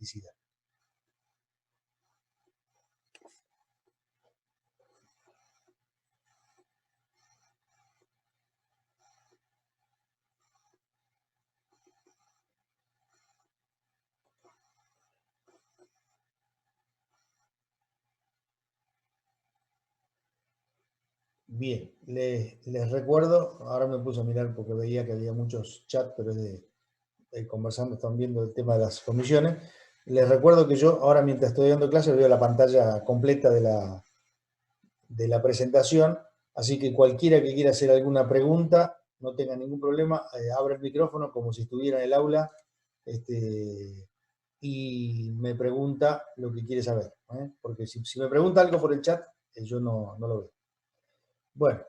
elasticidad. Bien, les recuerdo, ahora me puse a mirar porque veía que había muchos chats, pero es de conversando, están viendo el tema de las comisiones. Les recuerdo que yo ahora mientras estoy dando clases veo la pantalla completa de la presentación, así que cualquiera que quiera hacer alguna pregunta, no tenga ningún problema, abre el micrófono como si estuviera en el aula y me pregunta lo que quiere saber, porque si me pregunta algo por el chat, yo no lo veo. Bueno.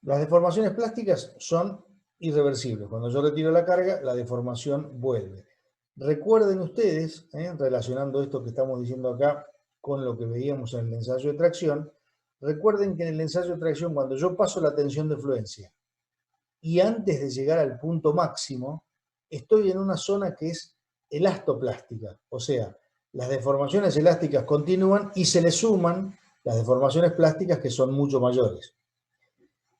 Las deformaciones plásticas son irreversibles. Cuando yo retiro la carga, la deformación vuelve. Recuerden ustedes, relacionando esto que estamos diciendo acá con lo que veíamos en el ensayo de tracción, recuerden que en el ensayo de tracción, cuando yo paso la tensión de fluencia y antes de llegar al punto máximo, estoy en una zona que es elastoplástica. O sea, las deformaciones elásticas continúan y se le suman las deformaciones plásticas que son mucho mayores.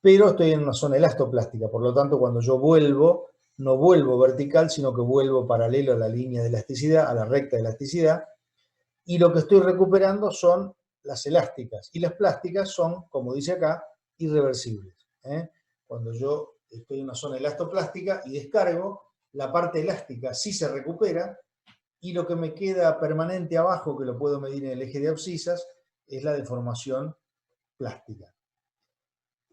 Pero estoy en una zona elastoplástica, por lo tanto, cuando yo vuelvo, no vuelvo vertical, sino que vuelvo paralelo a la línea de elasticidad, a la recta de elasticidad, y lo que estoy recuperando son las elásticas, y las plásticas son, como dice acá, irreversibles. Cuando yo estoy en una zona elastoplástica y descargo, la parte elástica sí se recupera, y lo que me queda permanente abajo, que lo puedo medir en el eje de abscisas, es la deformación plástica.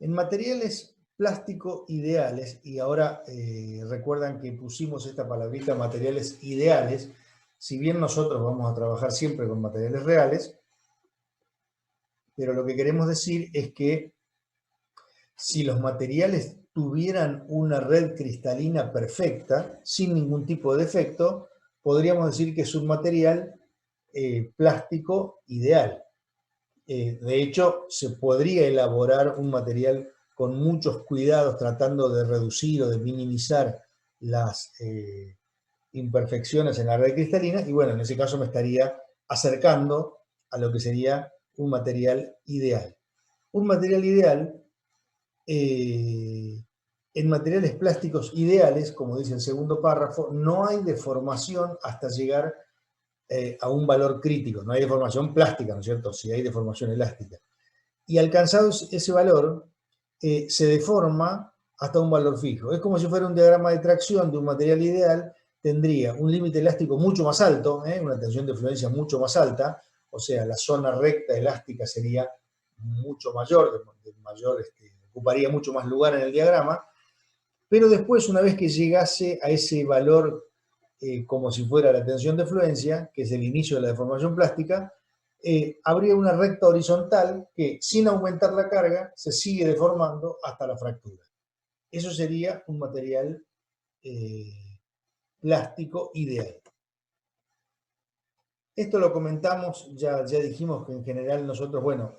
En materiales plástico ideales, y ahora recuerdan que pusimos esta palabrita materiales ideales, si bien nosotros vamos a trabajar siempre con materiales reales, pero lo que queremos decir es que si los materiales tuvieran una red cristalina perfecta, sin ningún tipo de defecto, podríamos decir que es un material plástico ideal. De hecho, se podría elaborar un material con muchos cuidados tratando de reducir o de minimizar las imperfecciones en la red cristalina y bueno, en ese caso me estaría acercando a lo que sería un material ideal. Un material ideal, en materiales plásticos ideales, como dice el segundo párrafo, no hay deformación hasta llegar a un valor crítico. No hay deformación plástica, ¿no es cierto? Sí hay deformación elástica. Y alcanzado ese valor, se deforma hasta un valor fijo. Es como si fuera un diagrama de tracción de un material ideal, tendría un límite elástico mucho más alto, una tensión de fluencia mucho más alta, o sea, la zona recta elástica sería mucho mayor, ocuparía mucho más lugar en el diagrama, pero después, una vez que llegase a ese valor como si fuera la tensión de fluencia, que es el inicio de la deformación plástica, habría una recta horizontal que, sin aumentar la carga, se sigue deformando hasta la fractura. Eso sería un material plástico ideal. Esto lo comentamos, ya dijimos que en general nosotros, bueno,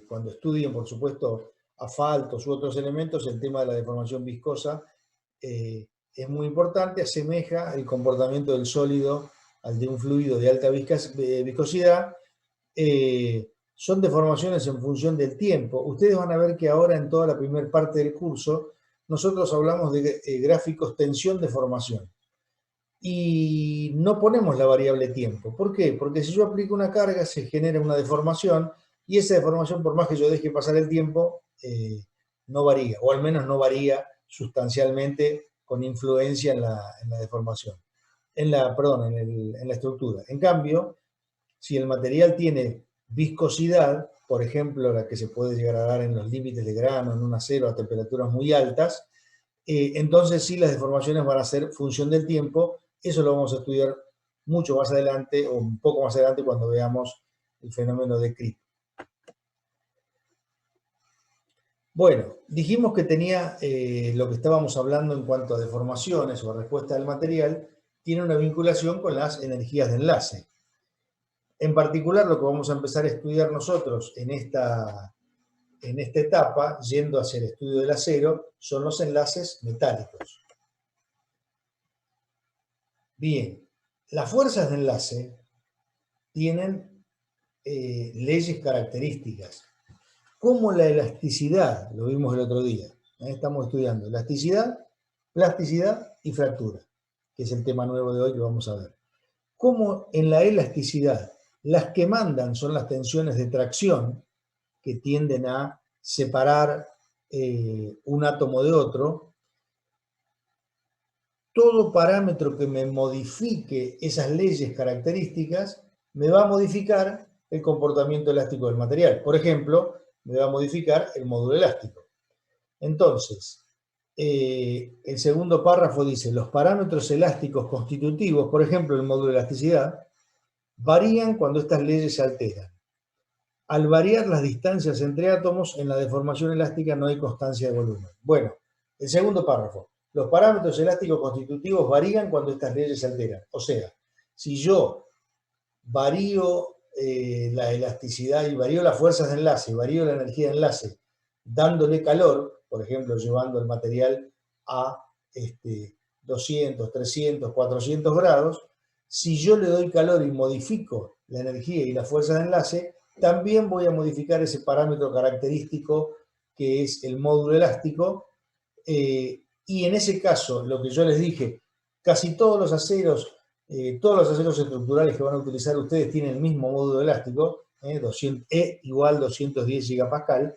cuando estudien, por supuesto, asfaltos u otros elementos, el tema de la deformación viscosa es muy importante, asemeja el comportamiento del sólido al de un fluido de alta viscosidad. Son deformaciones en función del tiempo. Ustedes van a ver que ahora en toda la primera parte del curso nosotros hablamos de gráficos tensión-deformación y no ponemos la variable tiempo. ¿Por qué? Porque si yo aplico una carga se genera una deformación y esa deformación, por más que yo deje pasar el tiempo, no varía, o al menos no varía sustancialmente con influencia en la deformación, en la estructura. En cambio, si el material tiene viscosidad, por ejemplo, la que se puede llegar a dar en los límites de grano, en un acero a temperaturas muy altas, entonces sí las deformaciones van a ser función del tiempo. Eso lo vamos a estudiar mucho más adelante, o un poco más adelante cuando veamos el fenómeno de Crick. Bueno, dijimos que tenía lo que estábamos hablando en cuanto a deformaciones o respuesta del material, tiene una vinculación con las energías de enlace. En particular, lo que vamos a empezar a estudiar nosotros en esta etapa, yendo hacia el estudio del acero, son los enlaces metálicos. Bien, las fuerzas de enlace tienen leyes características, como la elasticidad, lo vimos el otro día. Estamos estudiando elasticidad, plasticidad y fractura, que es el tema nuevo de hoy que vamos a ver. Como en la elasticidad, las que mandan son las tensiones de tracción, que tienden a separar un átomo de otro. Todo parámetro que me modifique esas leyes características me va a modificar el comportamiento elástico del material. Por ejemplo, me va a modificar el módulo elástico. Entonces, el segundo párrafo dice, los parámetros elásticos constitutivos, por ejemplo, el módulo de elasticidad, varían cuando estas leyes se alteran. Al variar las distancias entre átomos, en la deformación elástica no hay constancia de volumen. Bueno, el segundo párrafo. Los parámetros elásticos constitutivos varían cuando estas leyes se alteran. O sea, si yo varío la elasticidad y varío las fuerzas de enlace, y varío la energía de enlace, dándole calor, por ejemplo, llevando el material a 200, 300, 400 grados, si yo le doy calor y modifico la energía y las fuerzas de enlace, también voy a modificar ese parámetro característico que es el módulo elástico, y en ese caso, lo que yo les dije, casi todos los aceros estructurales que van a utilizar ustedes tienen el mismo módulo elástico, E igual 210 gigapascal.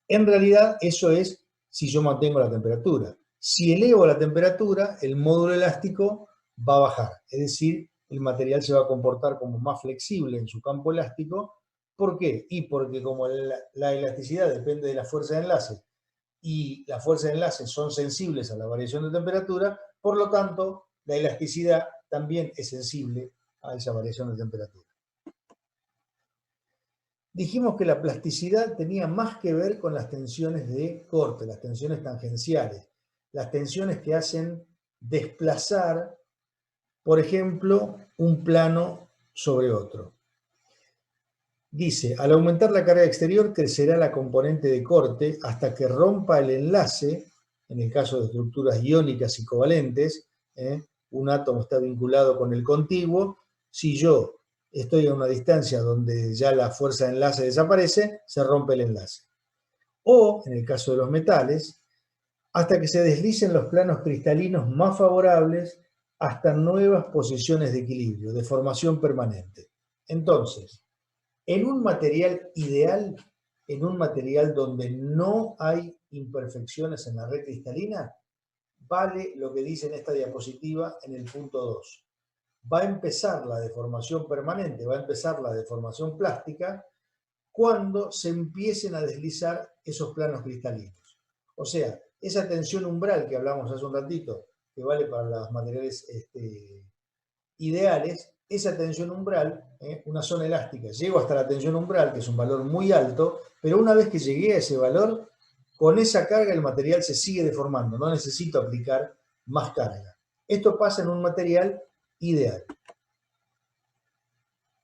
En realidad, eso es si yo mantengo la temperatura. Si elevo la temperatura, el módulo elástico va a bajar. Es decir, el material se va a comportar como más flexible en su campo elástico. ¿Por qué? Y porque como la elasticidad depende de la fuerza de enlace y las fuerzas de enlace son sensibles a la variación de temperatura, por lo tanto, la elasticidad también es sensible a esa variación de temperatura. Dijimos que la plasticidad tenía más que ver con las tensiones de corte, las tensiones tangenciales, las tensiones que hacen desplazar, por ejemplo, un plano sobre otro. Dice, al aumentar la carga exterior crecerá la componente de corte hasta que rompa el enlace, en el caso de estructuras iónicas y covalentes, un átomo está vinculado con el contiguo. Si yo estoy a una distancia donde ya la fuerza de enlace desaparece, se rompe el enlace. O, en el caso de los metales, hasta que se deslicen los planos cristalinos más favorables hasta nuevas posiciones de equilibrio, de formación permanente. Entonces, en un material ideal, en un material donde no hay imperfecciones en la red cristalina, vale lo que dice en esta diapositiva en el punto 2. Va a empezar la deformación permanente, va a empezar la deformación plástica cuando se empiecen a deslizar esos planos cristalinos. O sea, esa tensión umbral que hablamos hace un ratito, que vale para los materiales ideales, esa tensión umbral, una zona elástica, llego hasta la tensión umbral, que es un valor muy alto, pero una vez que llegué a ese valor, con esa carga el material se sigue deformando, no necesito aplicar más carga. Esto pasa en un material ideal.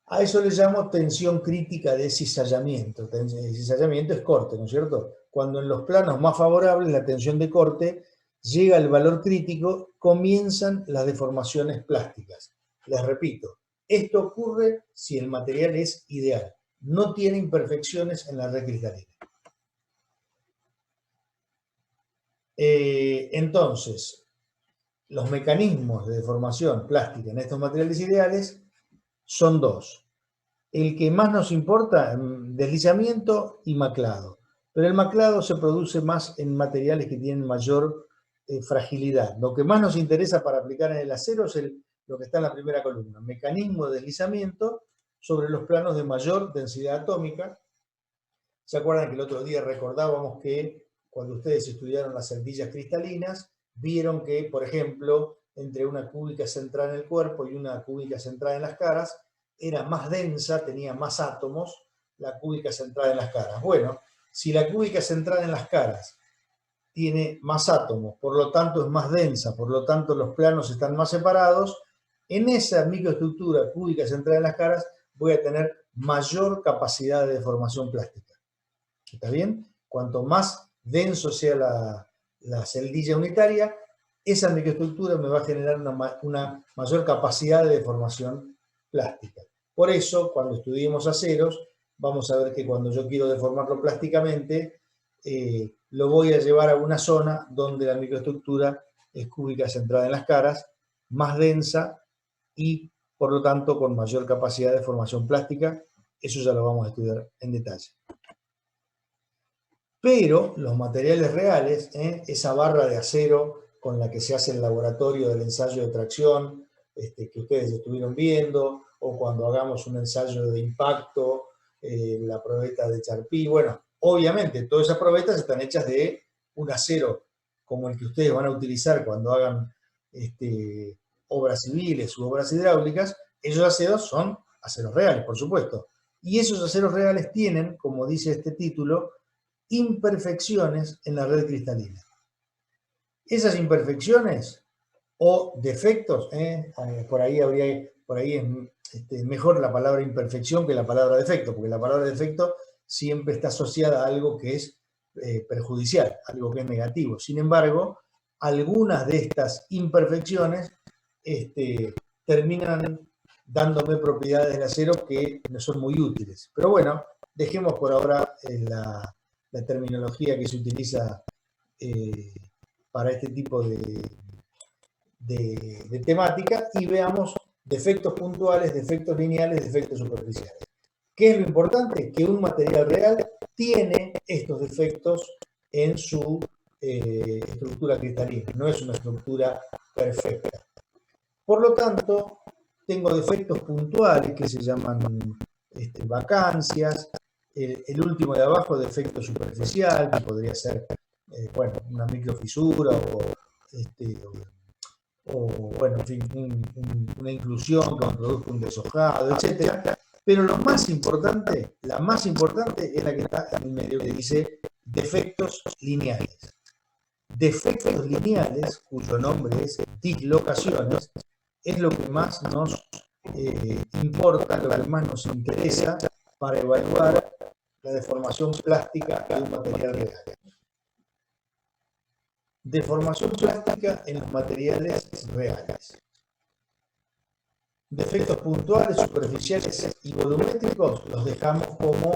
A eso le llamo tensión crítica de cizallamiento. Cizallamiento es corte, ¿no es cierto? Cuando en los planos más favorables la tensión de corte llega al valor crítico, comienzan las deformaciones plásticas. Les repito, esto ocurre si el material es ideal, no tiene imperfecciones en la red cristalina. Entonces, los mecanismos de deformación plástica en estos materiales ideales son dos. El que más nos importa, deslizamiento y maclado. Pero el maclado se produce más en materiales que tienen mayor fragilidad. Lo que más nos interesa para aplicar en el acero es lo que está en la primera columna, mecanismo de deslizamiento sobre los planos de mayor densidad atómica. ¿Se acuerdan que el otro día recordábamos que cuando ustedes estudiaron las celdillas cristalinas, vieron que, por ejemplo, entre una cúbica centrada en el cuerpo y una cúbica centrada en las caras, era más densa, tenía más átomos, la cúbica centrada en las caras? Bueno, si la cúbica centrada en las caras tiene más átomos, por lo tanto es más densa, por lo tanto los planos están más separados, en esa microestructura cúbica centrada en las caras voy a tener mayor capacidad de deformación plástica. ¿Está bien? Cuanto más denso sea la celdilla unitaria, esa microestructura me va a generar una mayor capacidad de deformación plástica. Por eso, cuando estudiemos aceros, vamos a ver que cuando yo quiero deformarlo plásticamente, lo voy a llevar a una zona donde la microestructura es cúbica centrada en las caras, más densa y, por lo tanto, con mayor capacidad de formación plástica. Eso ya lo vamos a estudiar en detalle. Pero los materiales reales, esa barra de acero con la que se hace el laboratorio del ensayo de tracción, que ustedes estuvieron viendo, o cuando hagamos un ensayo de impacto, la probeta de Charpy, bueno, obviamente todas esas probetas están hechas de un acero como el que ustedes van a utilizar cuando hagan obras civiles u obras hidráulicas. Esos aceros son aceros reales, por supuesto. Y esos aceros reales tienen, como dice este título, imperfecciones en la red cristalina. Esas imperfecciones o defectos, por ahí es mejor la palabra imperfección que la palabra defecto, porque la palabra defecto siempre está asociada a algo que es perjudicial, algo que es negativo. Sin embargo, algunas de estas imperfecciones terminan dándome propiedades del acero que no son muy útiles. Pero bueno, dejemos por ahora la terminología que se utiliza para este tipo de temática y veamos defectos puntuales, defectos lineales, defectos superficiales. ¿Qué es lo importante? Que un material real tiene estos defectos en su estructura cristalina, no es una estructura perfecta. Por lo tanto, tengo defectos puntuales que se llaman vacancias. El último de abajo, defecto superficial, que podría ser una microfisura bueno, en fin, una inclusión que produzca un deshojado, etc. Pero lo más importante, la más importante es la que está en el medio, que dice defectos lineales. Defectos lineales, cuyo nombre es dislocaciones, es lo que más nos importa, lo que más nos interesa para evaluar la deformación plástica de un material real. Deformación plástica en los materiales reales. Defectos puntuales, superficiales y volumétricos los dejamos como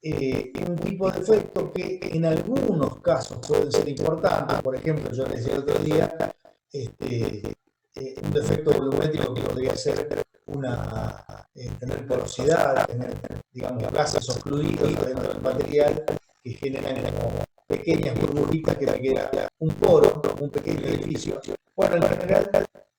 un tipo de defecto que en algunos casos pueden ser importantes. Por ejemplo, yo les decía el otro día, un defecto volumétrico que podría ser tener porosidad, tener, digamos, gases ocluidos dentro del material que generan como pequeñas burbujitas que me queda un poro, un pequeño edificio. Bueno, en general,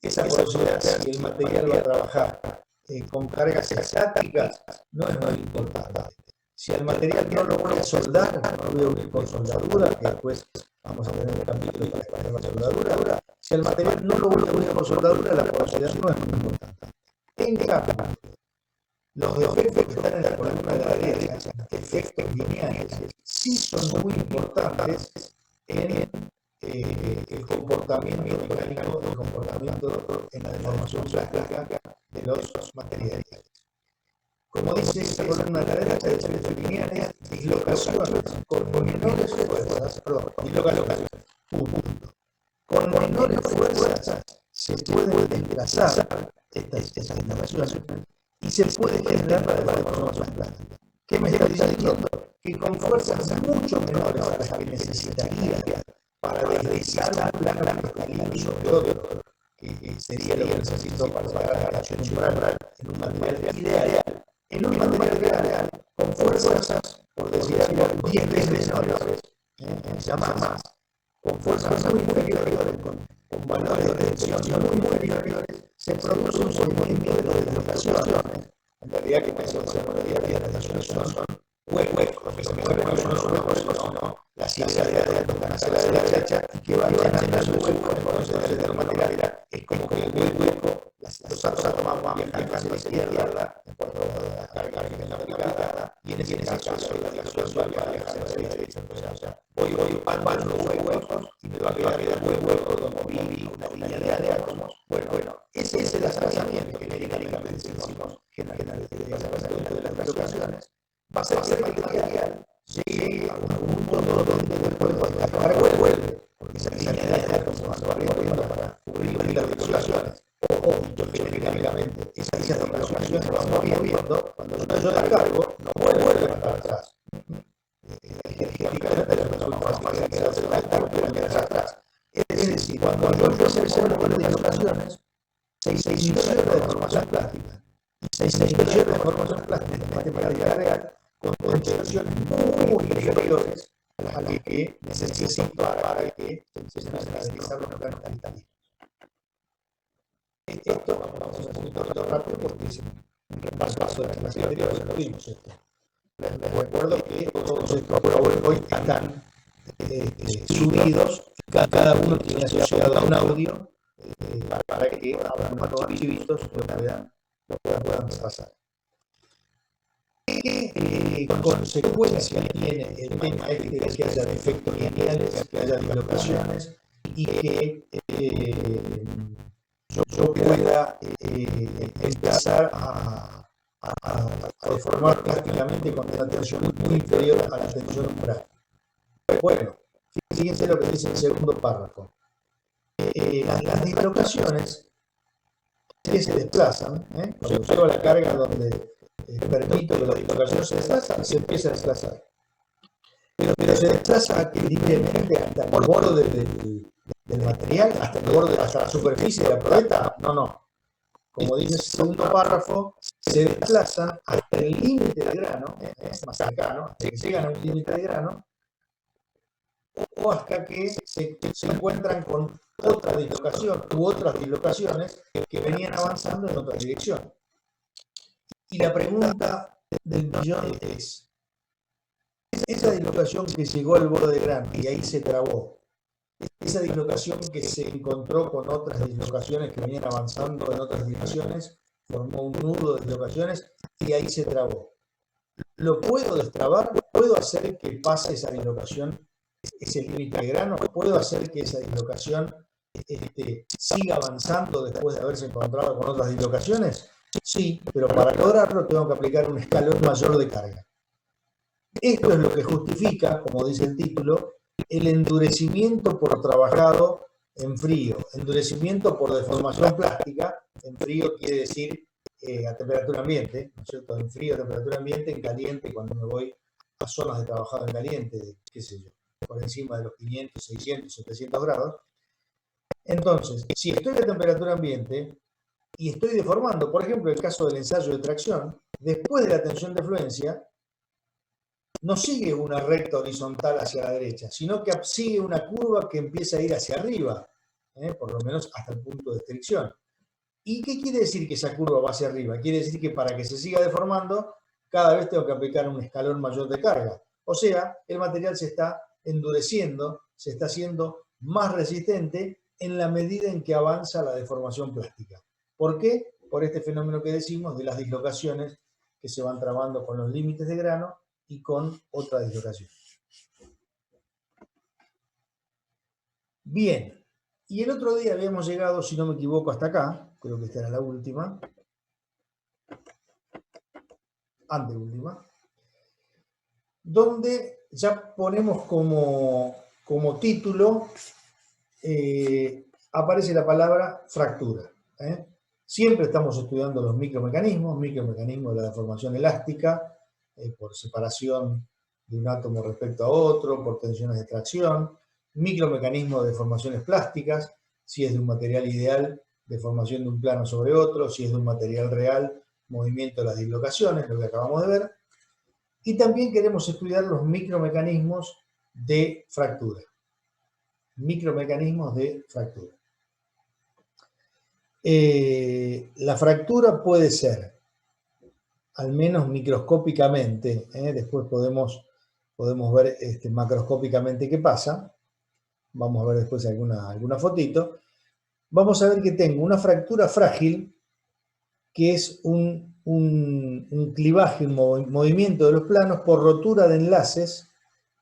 esa porosidad, si el material va a trabajar con cargas estáticas, no es muy importante. Si al material no lo voy a soldar, no voy a unir con soldadura, que después vamos a tener un capítulo para explicar la soldadura. Si al material no lo voy a unir con soldadura, la porosidad no es muy importante. En cambio, los defectos que están en la columna de la derecha, efectos lineales, sí son muy importantes en el comportamiento mecánico, el comportamiento en la deformación plástica de los materiales. Como dice esta columna de la derecha, de efectos lineales, dislocaciones con menores fuerzas, con menores fuerzas se pueden desplazar estas dislocaciones y se puede generar la deformación plástica. ¿Qué me está diciendo? Que con fuerzas mucho menores a las que necesitaría para deslizar un plano cristalino sobre otro, que sería lo que necesito para sacar la acción umbral en un material ideal, en un material real, con fuerzas, por decir algo, 10 veces menores, más, con fuerzas muy inferiores, con valores de tensión muy inferiores, se produce un movimiento de las dislocaciones. En realidad, que pensamos en la día a día, las dislocaciones son huecos, que se me refieren no son huecos, sino las ideas de tocan hacia la derecha y que van llenando esos huecos. Entonces, de alguna manera, es como que el hueco, los átomos van viajando hacia la izquierda, de acuerdo a la carga que tenga aplicada, y en ese caso, la dislocación va a viajar hacia la derecha. Entonces, o sea, voy palpando los huecos y me va a quedar un hueco como una línea de átomos. Bueno, ese es el acercamiento que mecánicamente decimos general. desplazamiento de las dislocaciones, va a ser que el material llegue a un punto donde después la carga vuelve, porque esa línea de átomos cuando va corriendo para cubrir las dislocaciones, o genéricamente esas dislocaciones se van moviendo, cuando yo descargo, no vuelve para atrás. Energéticamente resulta más fácil quedarse adelante que quedarse atrás. Es decir, cuando yo empecé a hacer las dislocaciones, se inició la deformación plástica. Y se inició la deformación plástica en este material real con concentraciones muy inferiores a las que necesito para que se empiecen a deslizar los planos cristalinos. Esto vamos a hacer un poquito rápido porque es un repaso de las clases anteriores, no vimos esto. Les recuerdo que todos estos PowerPoint están subidos y cada uno tiene asociado un audio para que abran los archivitos lo puedan pasar. ¿Qué consecuencia tiene el tema de que haya defectos lineales, que haya dislocaciones y que yo pueda empezar a deformar plásticamente con una tensión muy inferior a la tensión umbral? Bueno, fíjense lo que dice el segundo párrafo. Las dislocaciones que se desplazan, cuando llevo la carga donde permito que la dislocación se desplaza, se empieza a desplazar. Pero se desplaza libremente hasta el borde del material, hasta el borde, hasta la superficie de la probeta. No. Como dice el segundo párrafo, se desplazan hasta el límite de grano, más cercano, hasta que llegan a un límite de grano, o hasta que se encuentran con otra dislocación u otras dislocaciones que venían avanzando en otra dirección. Y la pregunta del millón es, esa dislocación que llegó al borde de grano y ahí se trabó, esa dislocación que se encontró con otras dislocaciones que venían avanzando en otras direcciones, formó un nudo de dislocaciones y ahí se trabó. ¿Lo puedo destrabar? ¿Puedo hacer que pase esa dislocación, ese límite de grano? ¿Puedo hacer que esa dislocación siga avanzando después de haberse encontrado con otras dislocaciones? Sí, pero para lograrlo tengo que aplicar un escalón mayor de carga. Esto es lo que justifica, como dice el título, el endurecimiento por trabajado en frío. Endurecimiento por deformación plástica, en frío quiere decir a temperatura ambiente, ¿no es cierto? En frío a temperatura ambiente, en caliente cuando me voy a zonas de trabajado en caliente, qué sé yo, por encima de los 500, 600, 700 grados. Entonces, si estoy a temperatura ambiente y estoy deformando, por ejemplo, el caso del ensayo de tracción, después de la tensión de fluencia, no sigue una recta horizontal hacia la derecha, sino que sigue una curva que empieza a ir hacia arriba, por lo menos hasta el punto de estricción. ¿Y qué quiere decir que esa curva va hacia arriba? Quiere decir que para que se siga deformando, cada vez tengo que aplicar un escalón mayor de carga. O sea, el material se está endureciendo, se está haciendo más resistente en la medida en que avanza la deformación plástica. ¿Por qué? Por este fenómeno que decimos de las dislocaciones que se van trabando con los límites de grano y con otra dislocación. Bien, y el otro día habíamos llegado, si no me equivoco, hasta acá, creo que esta era la última, anteúltima, donde ya ponemos como título, aparece la palabra fractura. Siempre estamos estudiando los micromecanismos de la deformación elástica, por separación de un átomo respecto a otro, por tensiones de tracción, micromecanismos de deformaciones plásticas, si es de un material ideal, deformación de un plano sobre otro, si es de un material real, movimiento de las dislocaciones, lo que acabamos de ver. Y también queremos estudiar los micromecanismos de fractura. Micromecanismos de fractura. La fractura puede ser, al menos microscópicamente, después podemos ver macroscópicamente qué pasa. Vamos a ver después alguna fotito. Vamos a ver que tengo una fractura frágil, que es un clivaje, un movimiento de los planos por rotura de enlaces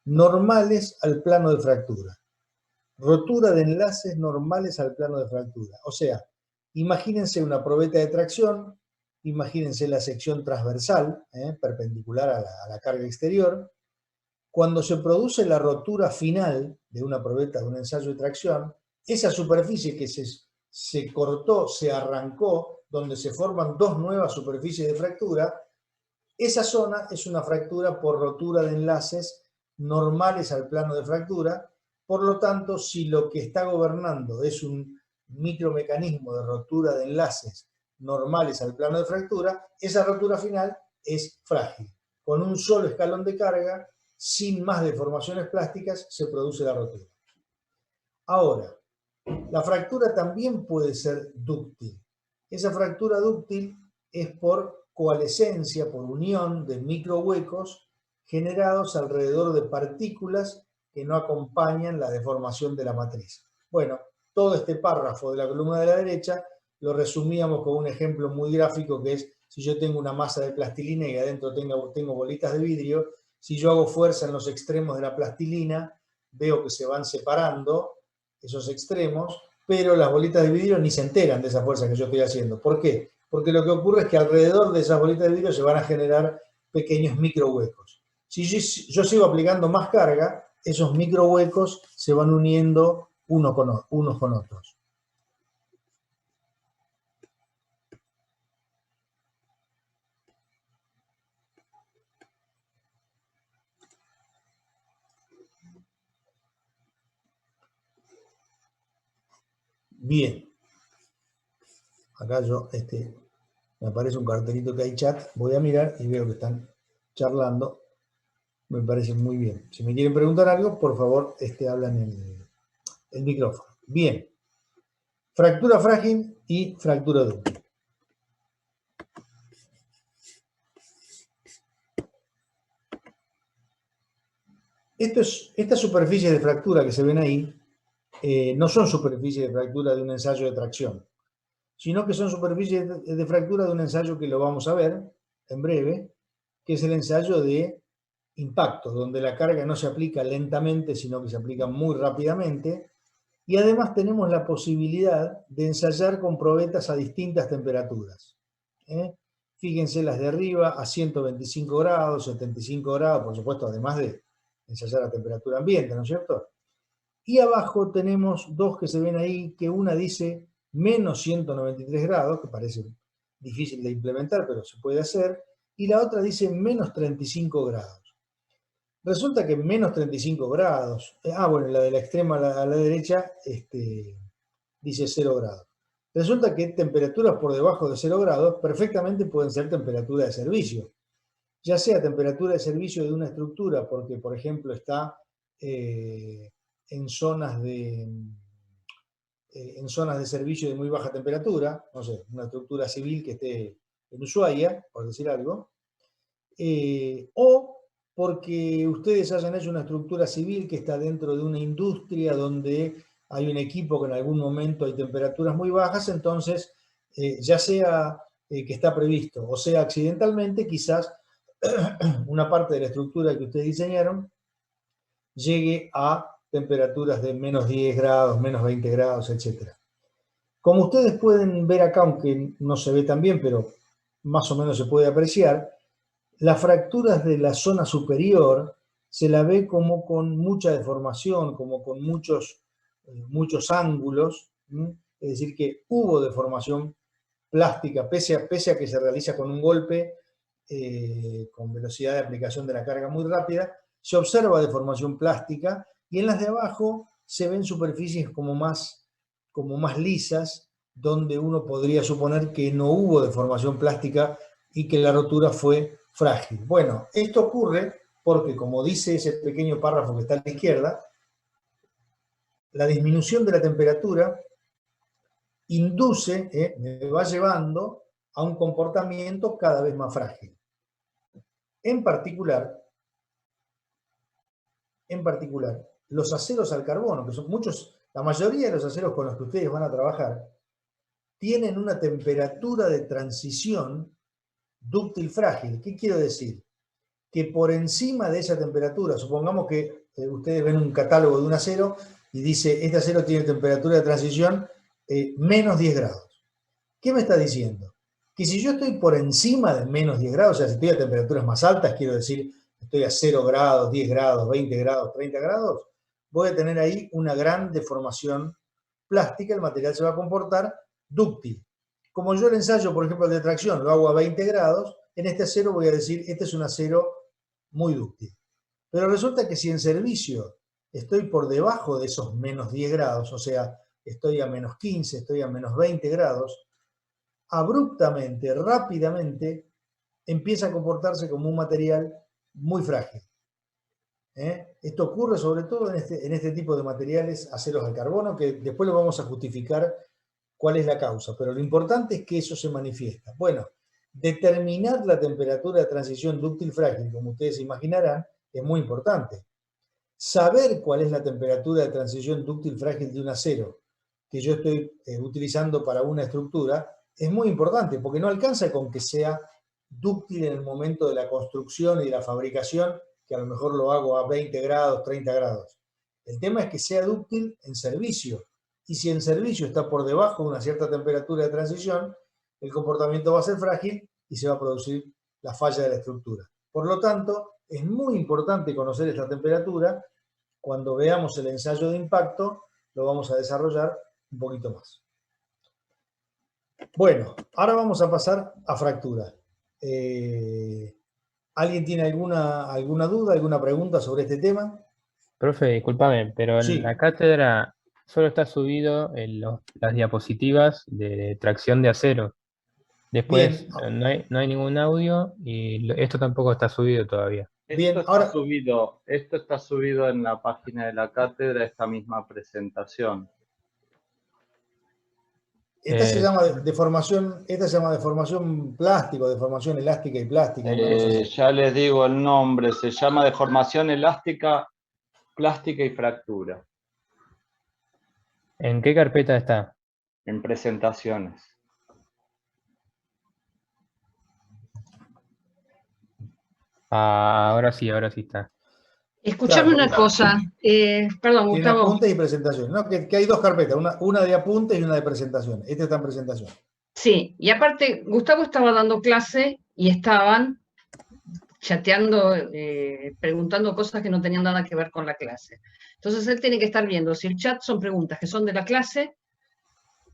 normales al plano de fractura. Rotura de enlaces normales al plano de fractura. O sea, imagínense una probeta de tracción imagínense la sección transversal, perpendicular a la carga exterior. Cuando se produce la rotura final de una probeta, de un ensayo de tracción, esa superficie que se cortó, se arrancó, donde se forman dos nuevas superficies de fractura, esa zona es una fractura por rotura de enlaces normales al plano de fractura. Por lo tanto, si lo que está gobernando es un micromecanismo de rotura de enlaces normales al plano de fractura, esa rotura final es frágil. Con un solo escalón de carga, sin más deformaciones plásticas, se produce la rotura. Ahora, la fractura también puede ser dúctil. Esa fractura dúctil es por coalescencia, por unión de microhuecos generados alrededor de partículas que no acompañan la deformación de la matriz. Bueno, todo este párrafo de la columna de la derecha lo resumíamos con un ejemplo muy gráfico, que es si yo tengo una masa de plastilina y adentro tengo bolitas de vidrio, si yo hago fuerza en los extremos de la plastilina, veo que se van separando esos extremos, pero las bolitas de vidrio ni se enteran de esa fuerza que yo estoy haciendo. ¿Por qué? Porque lo que ocurre es que alrededor de esas bolitas de vidrio se van a generar pequeños microhuecos. Si yo sigo aplicando más carga, esos microhuecos se van uniendo unos con otros. Bien. Acá me aparece un cartelito que hay chat, voy a mirar y veo que están charlando. Me parece muy bien. Si me quieren preguntar algo, por favor, hablan el micrófono. Bien. Fractura frágil y fractura dúctil. Estas superficies de fractura que se ven ahí no son superficies de fractura de un ensayo de tracción, sino que son superficies de fractura de un ensayo que lo vamos a ver en breve, que es el ensayo de impacto, donde la carga no se aplica lentamente, sino que se aplica muy rápidamente, y además tenemos la posibilidad de ensayar con probetas a distintas temperaturas. Fíjense las de arriba a 125 grados, 75 grados, por supuesto, además de ensayar a temperatura ambiente, ¿no es cierto? Y abajo tenemos dos que se ven ahí, que una dice menos 193 grados, que parece difícil de implementar, pero se puede hacer, y la otra dice menos 35 grados. Resulta que menos 35 grados, bueno, la de la extrema a la derecha dice 0 grados. Resulta que temperaturas por debajo de 0 grados perfectamente pueden ser temperatura de servicio. Ya sea temperatura de servicio de una estructura, porque por ejemplo está en zonas de servicio de muy baja temperatura, no sé, una estructura civil que esté en Ushuaia, por decir algo, o porque ustedes hayan hecho una estructura civil que está dentro de una industria donde hay un equipo que en algún momento hay temperaturas muy bajas, entonces ya sea que está previsto o sea accidentalmente, quizás una parte de la estructura que ustedes diseñaron llegue a temperaturas de menos 10 grados, menos 20 grados, etc. Como ustedes pueden ver acá, aunque no se ve tan bien, pero más o menos se puede apreciar, las fracturas de la zona superior se la ve como con mucha deformación, como con muchos ángulos, es decir, que hubo deformación plástica, pese a que se realiza con un golpe, con velocidad de aplicación de la carga muy rápida, se observa deformación plástica, y en las de abajo se ven superficies como más lisas, donde uno podría suponer que no hubo deformación plástica y que la rotura fue frágil. Bueno, esto ocurre porque, como dice ese pequeño párrafo que está a la izquierda, la disminución de la temperatura induce, me va llevando a un comportamiento cada vez más frágil. En particular, los aceros al carbono, que son muchos, la mayoría de los aceros con los que ustedes van a trabajar, tienen una temperatura de transición dúctil frágil. ¿Qué quiero decir? Que por encima de esa temperatura, supongamos que ustedes ven un catálogo de un acero y dice, este acero tiene temperatura de transición menos 10 grados. ¿Qué me está diciendo? que si yo estoy por encima de menos 10 grados, o sea, si estoy a temperaturas más altas, quiero decir, estoy a 0 grados, 10 grados, 20 grados, 30 grados, voy a tener ahí una gran deformación plástica, el material se va a comportar dúctil. Como yo el ensayo, por ejemplo, de tracción lo hago a 20 grados, en este acero voy a decir, este es un acero muy dúctil. Pero resulta que si en servicio estoy por debajo de esos menos 10 grados, o sea, estoy a menos 15, estoy a menos 20 grados, abruptamente, rápidamente, empieza a comportarse como un material muy frágil. Esto ocurre sobre todo en este tipo de materiales, aceros al carbono, que después lo vamos a justificar cuál es la causa, pero lo importante es que eso se manifiesta. Bueno, determinar la temperatura de transición dúctil frágil, como ustedes imaginarán, es muy importante. Saber cuál es la temperatura de transición dúctil frágil de un acero que yo estoy utilizando para una estructura es muy importante, porque no alcanza con que sea dúctil en el momento de la construcción y de la fabricación, que a lo mejor lo hago a 20 grados, 30 grados. El tema es que sea dúctil en servicio, y si en servicio está por debajo de una cierta temperatura de transición, el comportamiento va a ser frágil y se va a producir la falla de la estructura. Por lo tanto, es muy importante conocer esta temperatura. Cuando veamos el ensayo de impacto, lo vamos a desarrollar un poquito más. Bueno, ahora vamos a pasar a fractura. ¿Alguien tiene alguna duda, alguna pregunta sobre este tema? Profe, discúlpame, pero en la Sí. cátedra solo está subido las diapositivas de tracción de acero. Después Bien, no hay ningún audio y esto tampoco está subido todavía. bien, ahora Esto está subido en la página de la cátedra, esta misma presentación. esta se llama deformación plástica, deformación elástica y plástica, una cosa así. Ya les digo el nombre, se llama deformación elástica, plástica y fractura, ¿En qué carpeta está? en presentaciones. Ah, ahora sí está. Escuchame Claro, una cosa, perdón, tiene Gustavo. apuntes y presentaciones. No, que hay dos carpetas, una de apuntes y una de presentaciones. Esta está en presentación. Sí, y aparte, Gustavo estaba dando clase y estaban chateando, preguntando cosas que no tenían nada que ver con la clase. Entonces él tiene que estar viendo si el chat son preguntas que son de la clase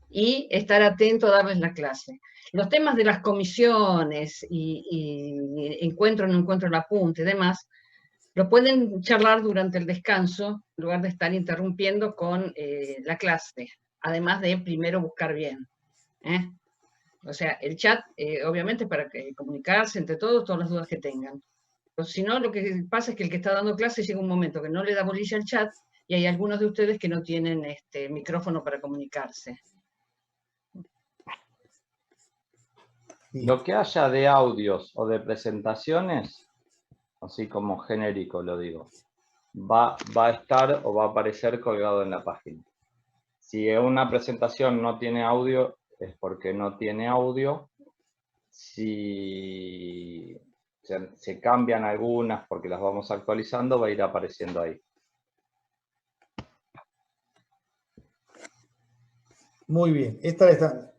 y estar atento a darles la clase. Los temas de las comisiones y encuentro o no encuentro el apunte y demás, lo pueden charlar durante el descanso, en lugar de estar interrumpiendo con la clase, además de primero buscar bien. O sea, el chat, obviamente, para comunicarse entre todos, todas las dudas que tengan. Pero si no, lo que pasa es que el que está dando clase llega un momento que no le da bolilla al chat y hay algunos de ustedes que no tienen micrófono para comunicarse. Lo que haya de audios o de presentaciones, así como genérico lo digo, va a estar o va a aparecer colgado en la página. Si una presentación no tiene audio, es porque no tiene audio. Si se cambian algunas porque las vamos actualizando, va a ir apareciendo ahí. Muy bien. ¿Están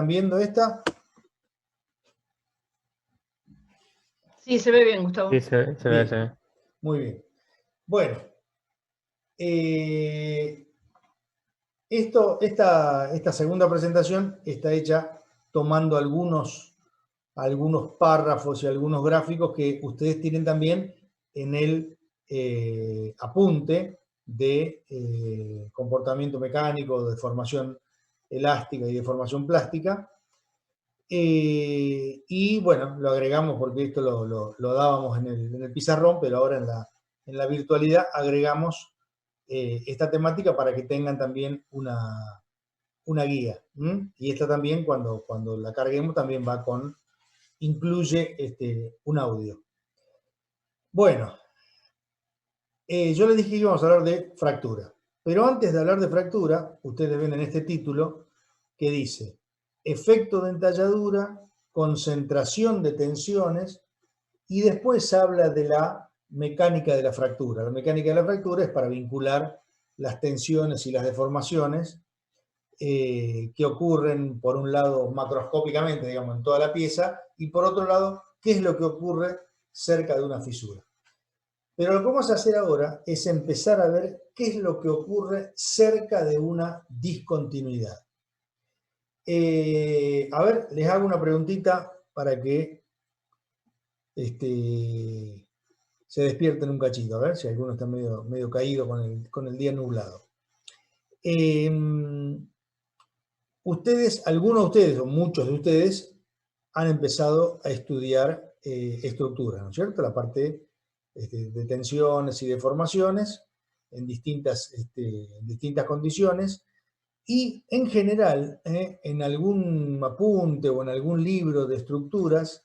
viendo esta? Sí, se ve bien, Gustavo. Sí, se ve. Muy bien. Bueno, esta segunda presentación está hecha tomando algunos párrafos y algunos gráficos que ustedes tienen también en el apunte de comportamiento mecánico, deformación elástica y deformación plástica. Y bueno, lo agregamos porque esto lo dábamos en el pizarrón, pero ahora en la virtualidad agregamos esta temática para que tengan también una guía. Y esta también, cuando la carguemos, también incluye un audio. Bueno, yo les dije que íbamos a hablar de fractura. Pero antes de hablar de fractura, ustedes ven en este título que dice efecto de entalladura, concentración de tensiones, y después habla de la mecánica de la fractura. La mecánica de la fractura es para vincular las tensiones y las deformaciones que ocurren, por un lado, macroscópicamente, digamos, en toda la pieza, y por otro lado, qué es lo que ocurre cerca de una fisura. Pero lo que vamos a hacer ahora es empezar a ver qué es lo que ocurre cerca de una discontinuidad. A ver, les hago una preguntita para que se despierten un cachito, a ver si alguno está medio caído con el día nublado. Algunos de ustedes, o muchos de ustedes, han empezado a estudiar estructura, ¿no es cierto? La parte de tensiones y deformaciones en distintas condiciones. Y en general, en algún apunte o en algún libro de estructuras,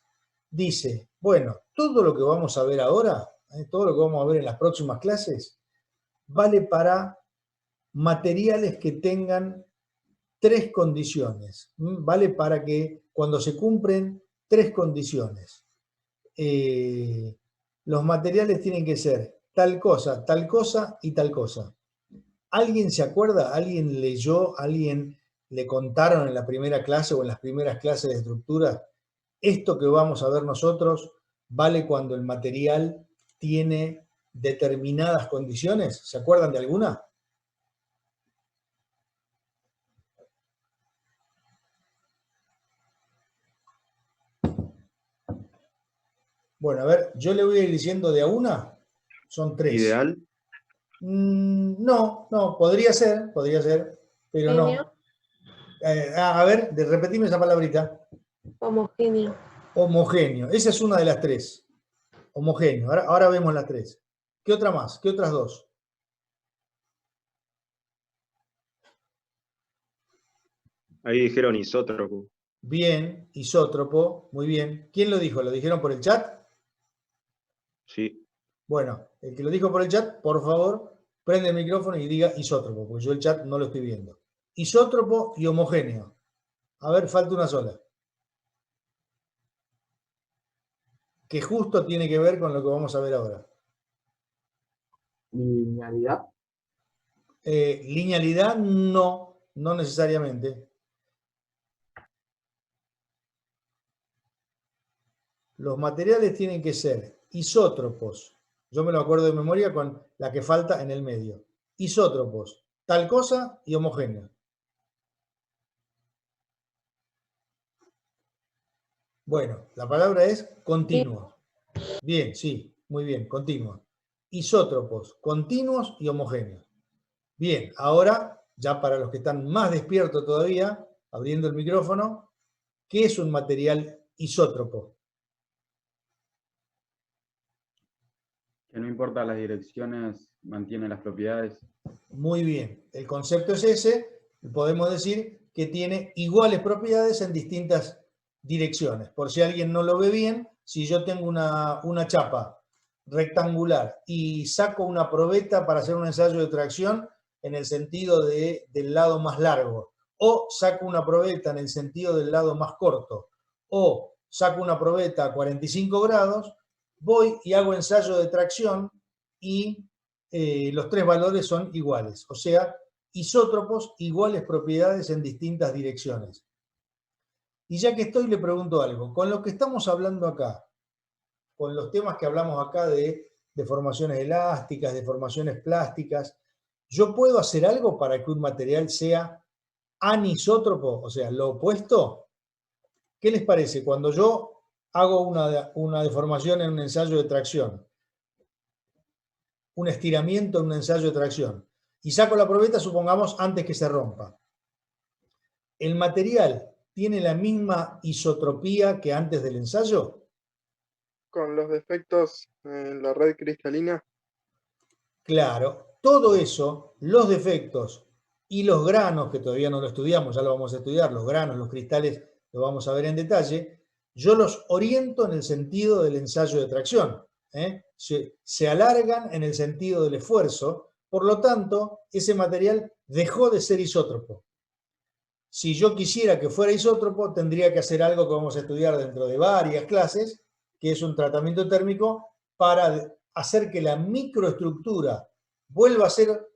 dice, bueno, todo lo que vamos a ver ahora, todo lo que vamos a ver en las próximas clases, vale para materiales que tengan 3 condiciones. Vale para que cuando se cumplen 3 condiciones, los materiales tienen que ser tal cosa y tal cosa. ¿Alguien se acuerda? ¿Alguien leyó? ¿Alguien le contaron en la primera clase o en las primeras clases de estructura? Esto que vamos a ver nosotros vale cuando el material tiene determinadas condiciones. ¿Se acuerdan de alguna? Bueno, a ver, yo le voy a ir diciendo de a una. Son 3. ¿Ideal? No, podría ser, pero no. A ver, repetime esa palabrita. Homogéneo. Homogéneo, esa es una de las 3. Homogéneo, ahora vemos las 3. ¿Qué otra más? ¿Qué otras 2? Ahí dijeron isótropo. Bien, isótropo, muy bien. ¿Quién lo dijo? ¿Lo dijeron por el chat? Sí. Bueno, el que lo dijo por el chat, por favor, prende el micrófono y diga isótropo, porque yo el chat no lo estoy viendo. Isótropo y homogéneo. A ver, falta una sola. Que justo tiene que ver con lo que vamos a ver ahora. Linealidad. Linealidad, no necesariamente. Los materiales tienen que ser isótropos. Yo me lo acuerdo de memoria con la que falta en el medio. Isótropos, tal cosa y homogéneo. Bueno, la palabra es continuo. Bien, sí, muy bien, continuo. Isótropos, continuos y homogéneos. Bien, ahora, ya para los que están más despiertos todavía, abriendo el micrófono, ¿qué es un material isótropo? Que no importa las direcciones, mantiene las propiedades. Muy bien, el concepto es ese. Podemos decir que tiene iguales propiedades en distintas direcciones. Por si alguien no lo ve bien, si yo tengo una chapa rectangular y saco una probeta para hacer un ensayo de tracción en el sentido del lado más largo, o saco una probeta en el sentido del lado más corto, o saco una probeta a 45 grados, voy y hago ensayo de tracción y los 3 valores son iguales, o sea, isótropos, iguales propiedades en distintas direcciones. Y ya que estoy, le pregunto algo. Con lo que estamos hablando acá, con los temas que hablamos acá de deformaciones elásticas, deformaciones plásticas, ¿yo puedo hacer algo para que un material sea anisótropo, o sea, lo opuesto? ¿Qué les parece? Cuando yo hago una deformación en un ensayo de tracción, un estiramiento en un ensayo de tracción, y saco la probeta, supongamos, antes que se rompa, ¿el material tiene la misma isotropía que antes del ensayo? Con los defectos en la red cristalina. Claro, todo eso, los defectos y los granos, que todavía no lo estudiamos, ya lo vamos a estudiar, los granos, los cristales, lo vamos a ver en detalle, yo los oriento en el sentido del ensayo de tracción. Se alargan en el sentido del esfuerzo, por lo tanto, ese material dejó de ser isótropo. Si yo quisiera que fuera isótropo, tendría que hacer algo que vamos a estudiar dentro de varias clases, que es un tratamiento térmico para hacer que la microestructura vuelva a ser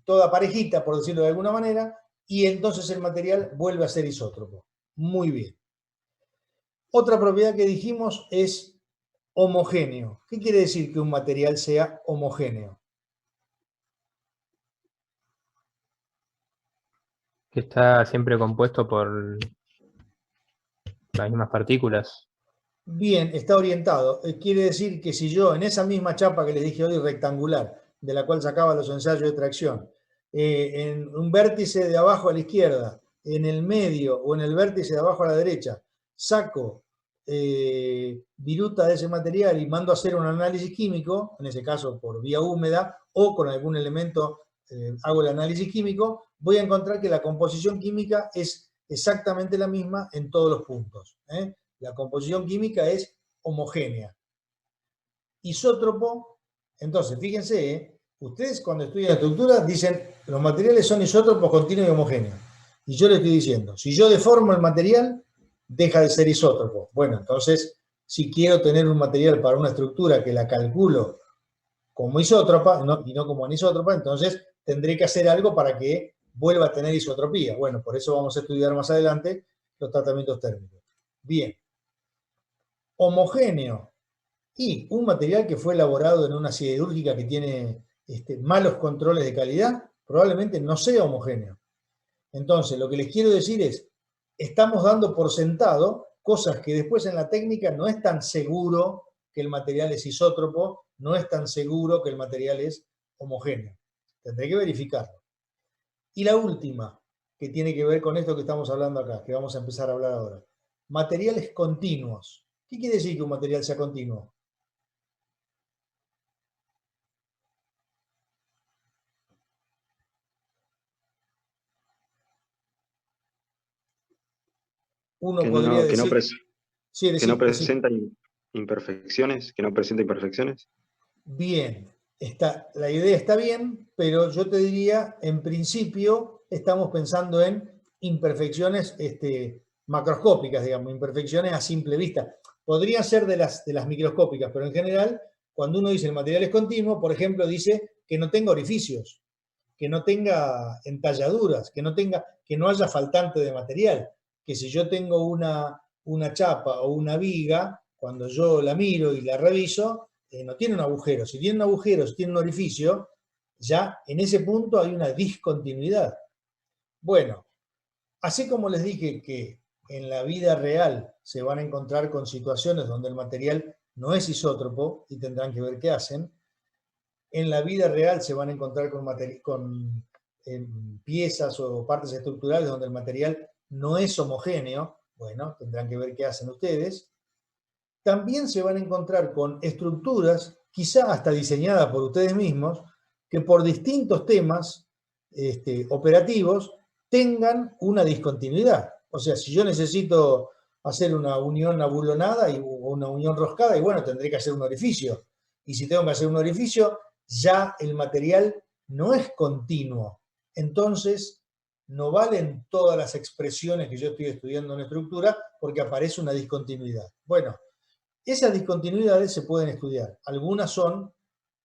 toda parejita, por decirlo de alguna manera, y entonces el material vuelve a ser isótropo. Muy bien. Otra propiedad que dijimos es homogéneo. ¿Qué quiere decir que un material sea homogéneo? Que está siempre compuesto por las mismas partículas. Bien, está orientado. Quiere decir que si yo en esa misma chapa que les dije hoy, rectangular, de la cual sacaba los ensayos de tracción, en un vértice de abajo a la izquierda, en el medio o en el vértice de abajo a la derecha, saco viruta de ese material y mando a hacer un análisis químico, en ese caso por vía húmeda o con algún elemento hago el análisis químico, voy a encontrar que la composición química es exactamente la misma en todos los puntos. La composición química es homogénea. Isótropo, entonces, fíjense, ustedes cuando estudian estructura dicen los materiales son isótropos continuos y homogéneos. Y yo les estoy diciendo, si yo deformo el material, deja de ser isótropo. Bueno, entonces, si quiero tener un material para una estructura que la calculo como isótropa y no como anisótropa, entonces tendré que hacer algo para que vuelva a tener isotropía. Bueno, por eso vamos a estudiar más adelante los tratamientos térmicos. Bien. Homogéneo. Y un material que fue elaborado en una siderúrgica que tiene malos controles de calidad, probablemente no sea homogéneo. Entonces, lo que les quiero decir es, estamos dando por sentado cosas que después en la técnica no es tan seguro que el material es isótropo, no es tan seguro que el material es homogéneo. Tendré que verificarlo. Y la última, que tiene que ver con esto que estamos hablando acá, que vamos a empezar a hablar ahora. Materiales continuos. ¿Qué quiere decir que un material sea continuo? Uno podría decir... Que no presenta imperfecciones, que no presenta imperfecciones. Bien, la idea está bien, pero yo te diría, en principio, estamos pensando en imperfecciones macroscópicas, digamos, imperfecciones a simple vista. Podrían ser de las microscópicas, pero en general, cuando uno dice el material es continuo, por ejemplo, dice que no tenga orificios, que no tenga entalladuras, que no haya faltante de material, que si yo tengo una chapa o una viga, cuando yo la miro y la reviso, no tiene un agujero. Si tiene un agujero, si tiene un orificio, ya en ese punto hay una discontinuidad. Bueno, así como les dije que en la vida real se van a encontrar con situaciones donde el material no es isótropo y tendrán que ver qué hacen, en la vida real se van a encontrar con piezas o partes estructurales donde el material no es homogéneo. Bueno, tendrán que ver qué hacen ustedes. También se van a encontrar con estructuras, quizá hasta diseñadas por ustedes mismos, que por distintos temas operativos tengan una discontinuidad. O sea, si yo necesito hacer una unión abulonada o una unión roscada, y bueno, tendré que hacer un orificio. Y si tengo que hacer un orificio, ya el material no es continuo. Entonces, no valen todas las expresiones que yo estoy estudiando en estructura porque aparece una discontinuidad. Bueno, esas discontinuidades se pueden estudiar. Algunas son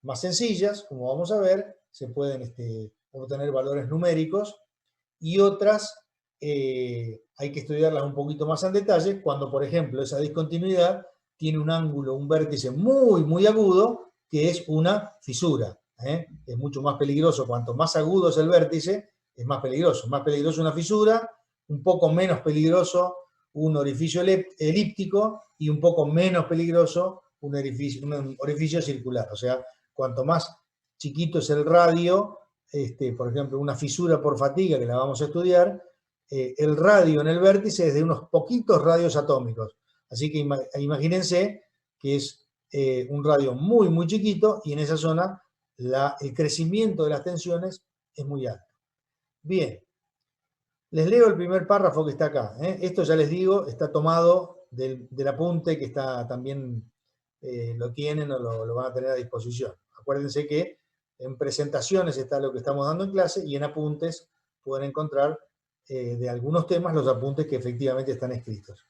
más sencillas, como vamos a ver, se pueden obtener valores numéricos, y otras hay que estudiarlas un poquito más en detalle, cuando, por ejemplo, esa discontinuidad tiene un ángulo, un vértice muy, muy agudo, que es una fisura. Es mucho más peligroso. Cuanto más agudo es el vértice, es más peligroso. Más peligroso una fisura, un poco menos peligroso un orificio elíptico y un poco menos peligroso un orificio circular. O sea, cuanto más chiquito es el radio, por ejemplo, una fisura por fatiga, que la vamos a estudiar, el radio en el vértice es de unos poquitos radios atómicos. Así que imagínense que es un radio muy, muy chiquito, y en esa zona el crecimiento de las tensiones es muy alto. Bien. Les leo el primer párrafo que está acá. Esto, ya les digo, está tomado del apunte que está también, lo tienen o lo van a tener a disposición. Acuérdense que en presentaciones está lo que estamos dando en clase, y en apuntes pueden encontrar de algunos temas los apuntes que efectivamente están escritos.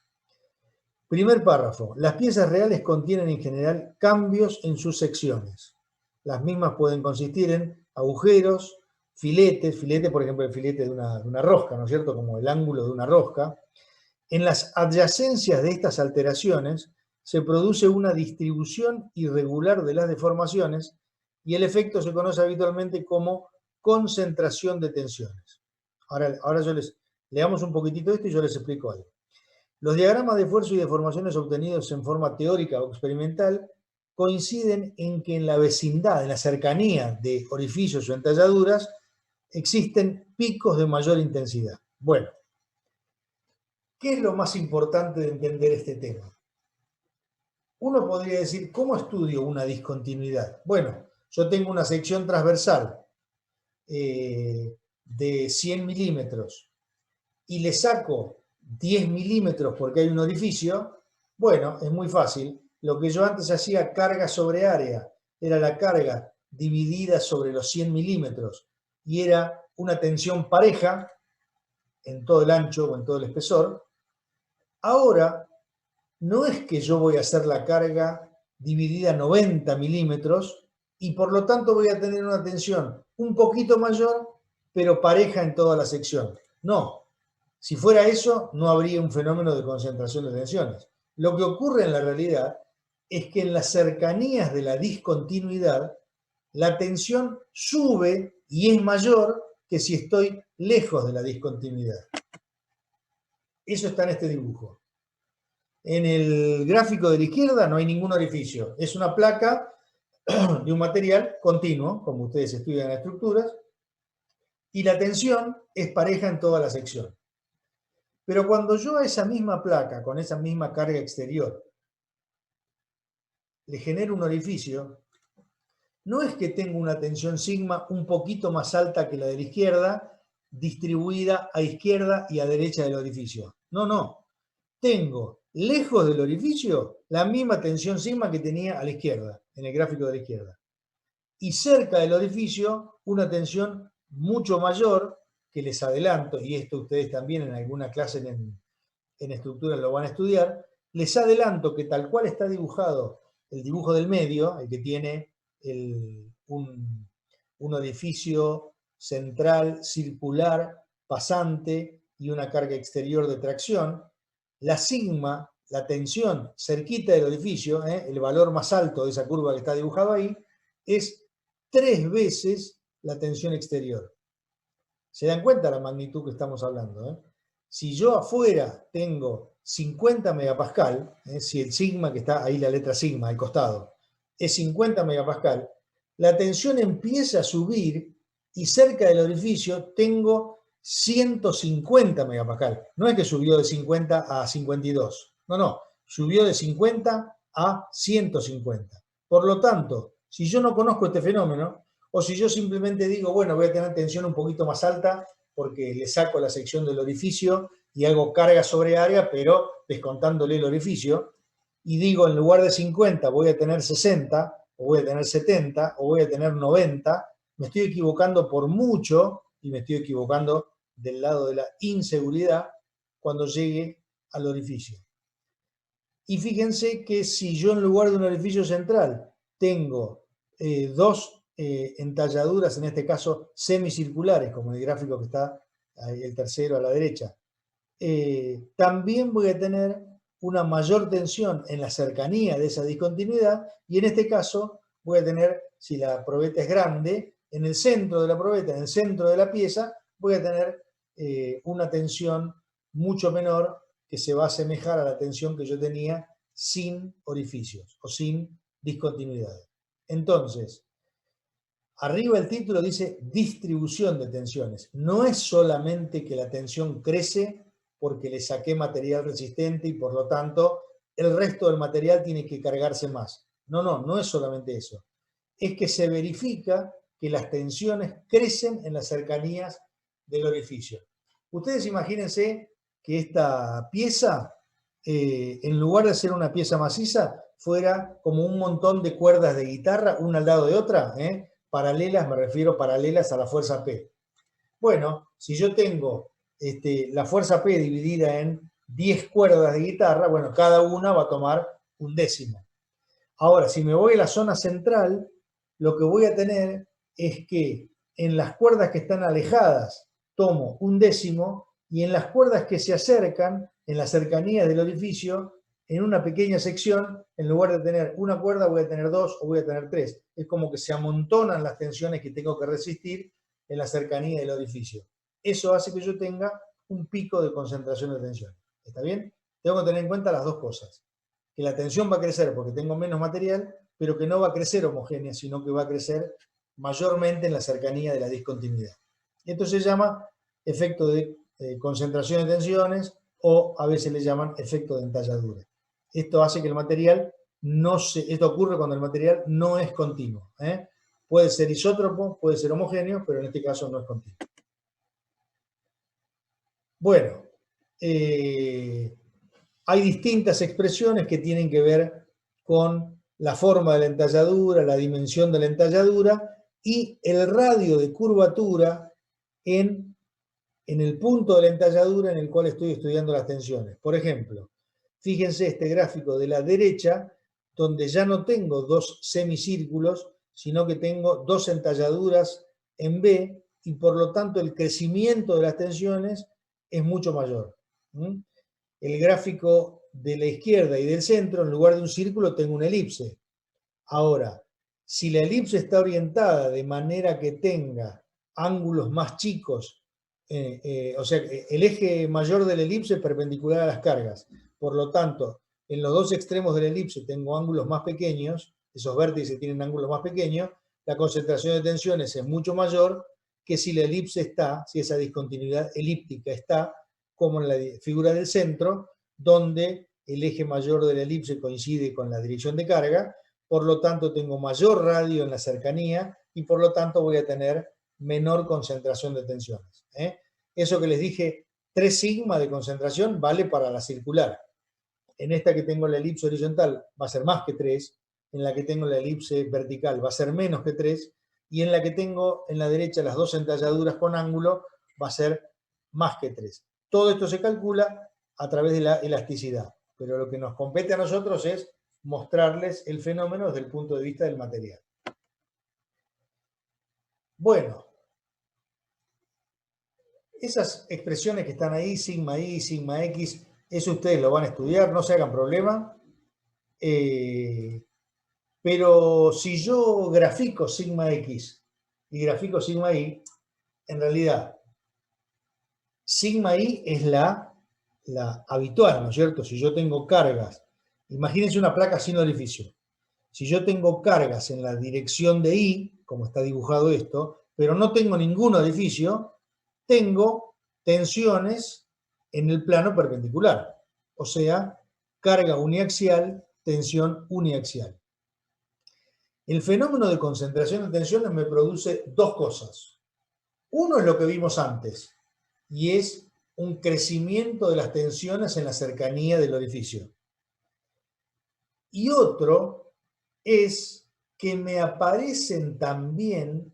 Primer párrafo. Las piezas reales contienen en general cambios en sus secciones. Las mismas pueden consistir en agujeros, filetes, filete por ejemplo el filete de una rosca, ¿no es cierto? Como el ángulo de una rosca. En las adyacencias de estas alteraciones se produce una distribución irregular de las deformaciones y el efecto se conoce habitualmente como concentración de tensiones. Ahora leamos un poquitito esto y yo les explico algo. Los diagramas de esfuerzo y deformaciones obtenidos en forma teórica o experimental coinciden en que en la vecindad, en la cercanía de orificios o entalladuras, existen picos de mayor intensidad. Bueno, ¿qué es lo más importante de entender este tema? Uno podría decir, ¿cómo estudio una discontinuidad? Bueno, yo tengo una sección transversal de 100 milímetros y le saco 10 milímetros porque hay un orificio. Bueno, es muy fácil. Lo que yo antes hacía carga sobre área era la carga dividida sobre los 100 milímetros y era una tensión pareja en todo el ancho o en todo el espesor. Ahora, no es que yo voy a hacer la carga dividida 90 milímetros y por lo tanto voy a tener una tensión un poquito mayor, pero pareja en toda la sección. No, si fuera eso, no habría un fenómeno de concentración de tensiones. Lo que ocurre en la realidad es que en las cercanías de la discontinuidad, la tensión sube y es mayor que si estoy lejos de la discontinuidad. Eso está en este dibujo. En el gráfico de la izquierda no hay ningún orificio. Es una placa de un material continuo, como ustedes estudian las estructuras, y la tensión es pareja en toda la sección. Pero cuando yo a esa misma placa, con esa misma carga exterior, le genero un orificio, no es que tengo una tensión sigma un poquito más alta que la de la izquierda, distribuida a izquierda y a derecha del orificio. No, no. Tengo lejos del orificio la misma tensión sigma que tenía a la izquierda, en el gráfico de la izquierda. Y cerca del orificio una tensión mucho mayor, que les adelanto, y esto ustedes también en alguna clase en estructuras lo van a estudiar, les adelanto que tal cual está dibujado el dibujo del medio, el que tiene un orificio central, circular, pasante y una carga exterior de tracción, la sigma, la tensión cerquita del orificio, el valor más alto de esa curva que está dibujado ahí, es 3 veces la tensión exterior. ¿Se dan cuenta la magnitud que estamos hablando? Si yo afuera tengo 50 megapascal, si el sigma, que está ahí la letra sigma al costado, es 50 megapascal, la tensión empieza a subir y cerca del orificio tengo 150 megapascal. No es que subió de 50 a 52. No, no. Subió de 50 a 150. Por lo tanto, si yo no conozco este fenómeno, o si yo simplemente digo, bueno, voy a tener tensión un poquito más alta porque le saco la sección del orificio y hago carga sobre área, pero descontándole el orificio, y digo, en lugar de 50 voy a tener 60, o voy a tener 70, o voy a tener 90, me estoy equivocando por mucho, y me estoy equivocando del lado de la inseguridad cuando llegue al orificio. Y fíjense que si yo en lugar de un orificio central tengo dos entalladuras, en este caso semicirculares, como el gráfico que está ahí, el tercero a la derecha, también voy a tener una mayor tensión en la cercanía de esa discontinuidad, y en este caso voy a tener, si la probeta es grande, en el centro de la probeta, en el centro de la pieza, voy a tener una tensión mucho menor que se va a asemejar a la tensión que yo tenía sin orificios o sin discontinuidades. Entonces, arriba el título dice distribución de tensiones. No es solamente que la tensión crece porque le saqué material resistente y por lo tanto el resto del material tiene que cargarse más. No, no, no es solamente eso. Es que se verifica que las tensiones crecen en las cercanías del orificio. Ustedes imagínense que esta pieza, en lugar de ser una pieza maciza, fuera como un montón de cuerdas de guitarra, una al lado de otra, paralelas, me refiero paralelas a la fuerza P. Bueno, si yo tengo la fuerza P dividida en 10 cuerdas de guitarra, bueno, cada una va a tomar un décimo. Ahora, si me voy a la zona central, lo que voy a tener es que en las cuerdas que están alejadas tomo 1/10, y en las cuerdas que se acercan, en la cercanía del orificio, en una pequeña sección, en lugar de tener una cuerda, voy a tener 2 o voy a tener 3. Es como que se amontonan las tensiones que tengo que resistir en la cercanía del orificio. Eso hace que yo tenga un pico de concentración de tensión. ¿Está bien? Tengo que tener en cuenta las dos cosas. Que la tensión va a crecer porque tengo menos material, pero que no va a crecer homogénea, sino que va a crecer mayormente en la cercanía de la discontinuidad. Esto se llama efecto de concentración de tensiones, o a veces le llaman efecto de entalladura. Esto hace que el material esto ocurre cuando el material no es continuo. Puede ser isótropo, puede ser homogéneo, pero en este caso no es continuo. Bueno, hay distintas expresiones que tienen que ver con la forma de la entalladura, la dimensión de la entalladura y el radio de curvatura en el punto de la entalladura en el cual estoy estudiando las tensiones. Por ejemplo, fíjense este gráfico de la derecha, donde ya no tengo 2 semicírculos, sino que tengo 2 entalladuras en B, y por lo tanto el crecimiento de las tensiones es mucho mayor. El gráfico de la izquierda y del centro, en lugar de un círculo, tengo una elipse. Ahora, si la elipse está orientada de manera que tenga ángulos más chicos, o sea, el eje mayor de la elipse es perpendicular a las cargas. Por lo tanto, en los dos extremos de la elipse tengo ángulos más pequeños, esos vértices tienen ángulos más pequeños, la concentración de tensiones es mucho mayor que si la elipse está, si esa discontinuidad elíptica está, como en la figura del centro, donde el eje mayor de la elipse coincide con la dirección de carga, por lo tanto tengo mayor radio en la cercanía y por lo tanto voy a tener menor concentración de tensiones. Eso que les dije, 3 sigma de concentración, vale para la circular. En esta que tengo la elipse horizontal va a ser más que 3, en la que tengo la elipse vertical va a ser menos que 3, y en la que tengo en la derecha las 2 entalladuras con ángulo va a ser más que 3. Todo esto se calcula a través de la elasticidad, pero lo que nos compete a nosotros es mostrarles el fenómeno desde el punto de vista del material. Bueno, esas expresiones que están ahí, sigma I, sigma X, eso ustedes lo van a estudiar, no se hagan problema. Pero si yo grafico sigma X y grafico sigma Y, en realidad, sigma I es la habitual, ¿no es cierto? Si yo tengo cargas, imagínense una placa sin orificio. Si yo tengo cargas en la dirección de I, como está dibujado esto, pero no tengo ningún orificio, tengo tensiones en el plano perpendicular. O sea, carga uniaxial, tensión uniaxial. El fenómeno de concentración de tensiones me produce dos cosas. Uno es lo que vimos antes, y es un crecimiento de las tensiones en la cercanía del orificio. Y otro es que me aparecen también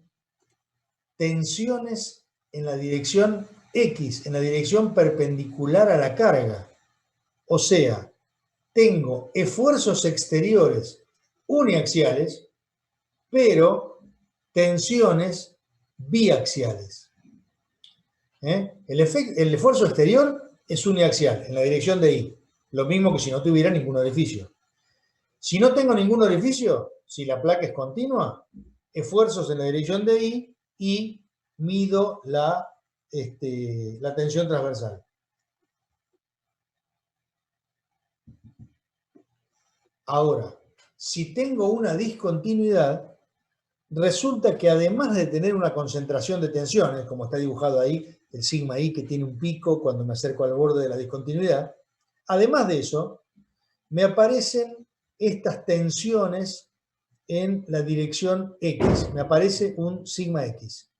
tensiones en la dirección X, en la dirección perpendicular a la carga. O sea, tengo esfuerzos exteriores uniaxiales, pero tensiones biaxiales. El esfuerzo exterior es uniaxial, en la dirección de I. Lo mismo que si no tuviera ningún orificio. Si no tengo ningún orificio, si la placa es continua, esfuerzos en la dirección de I y mido la tensión transversal. Ahora, si tengo una discontinuidad, resulta que además de tener una concentración de tensiones, como está dibujado ahí, el sigma I que tiene un pico cuando me acerco al borde de la discontinuidad, además de eso, me aparecen estas tensiones en la dirección X, me aparece un sigma X.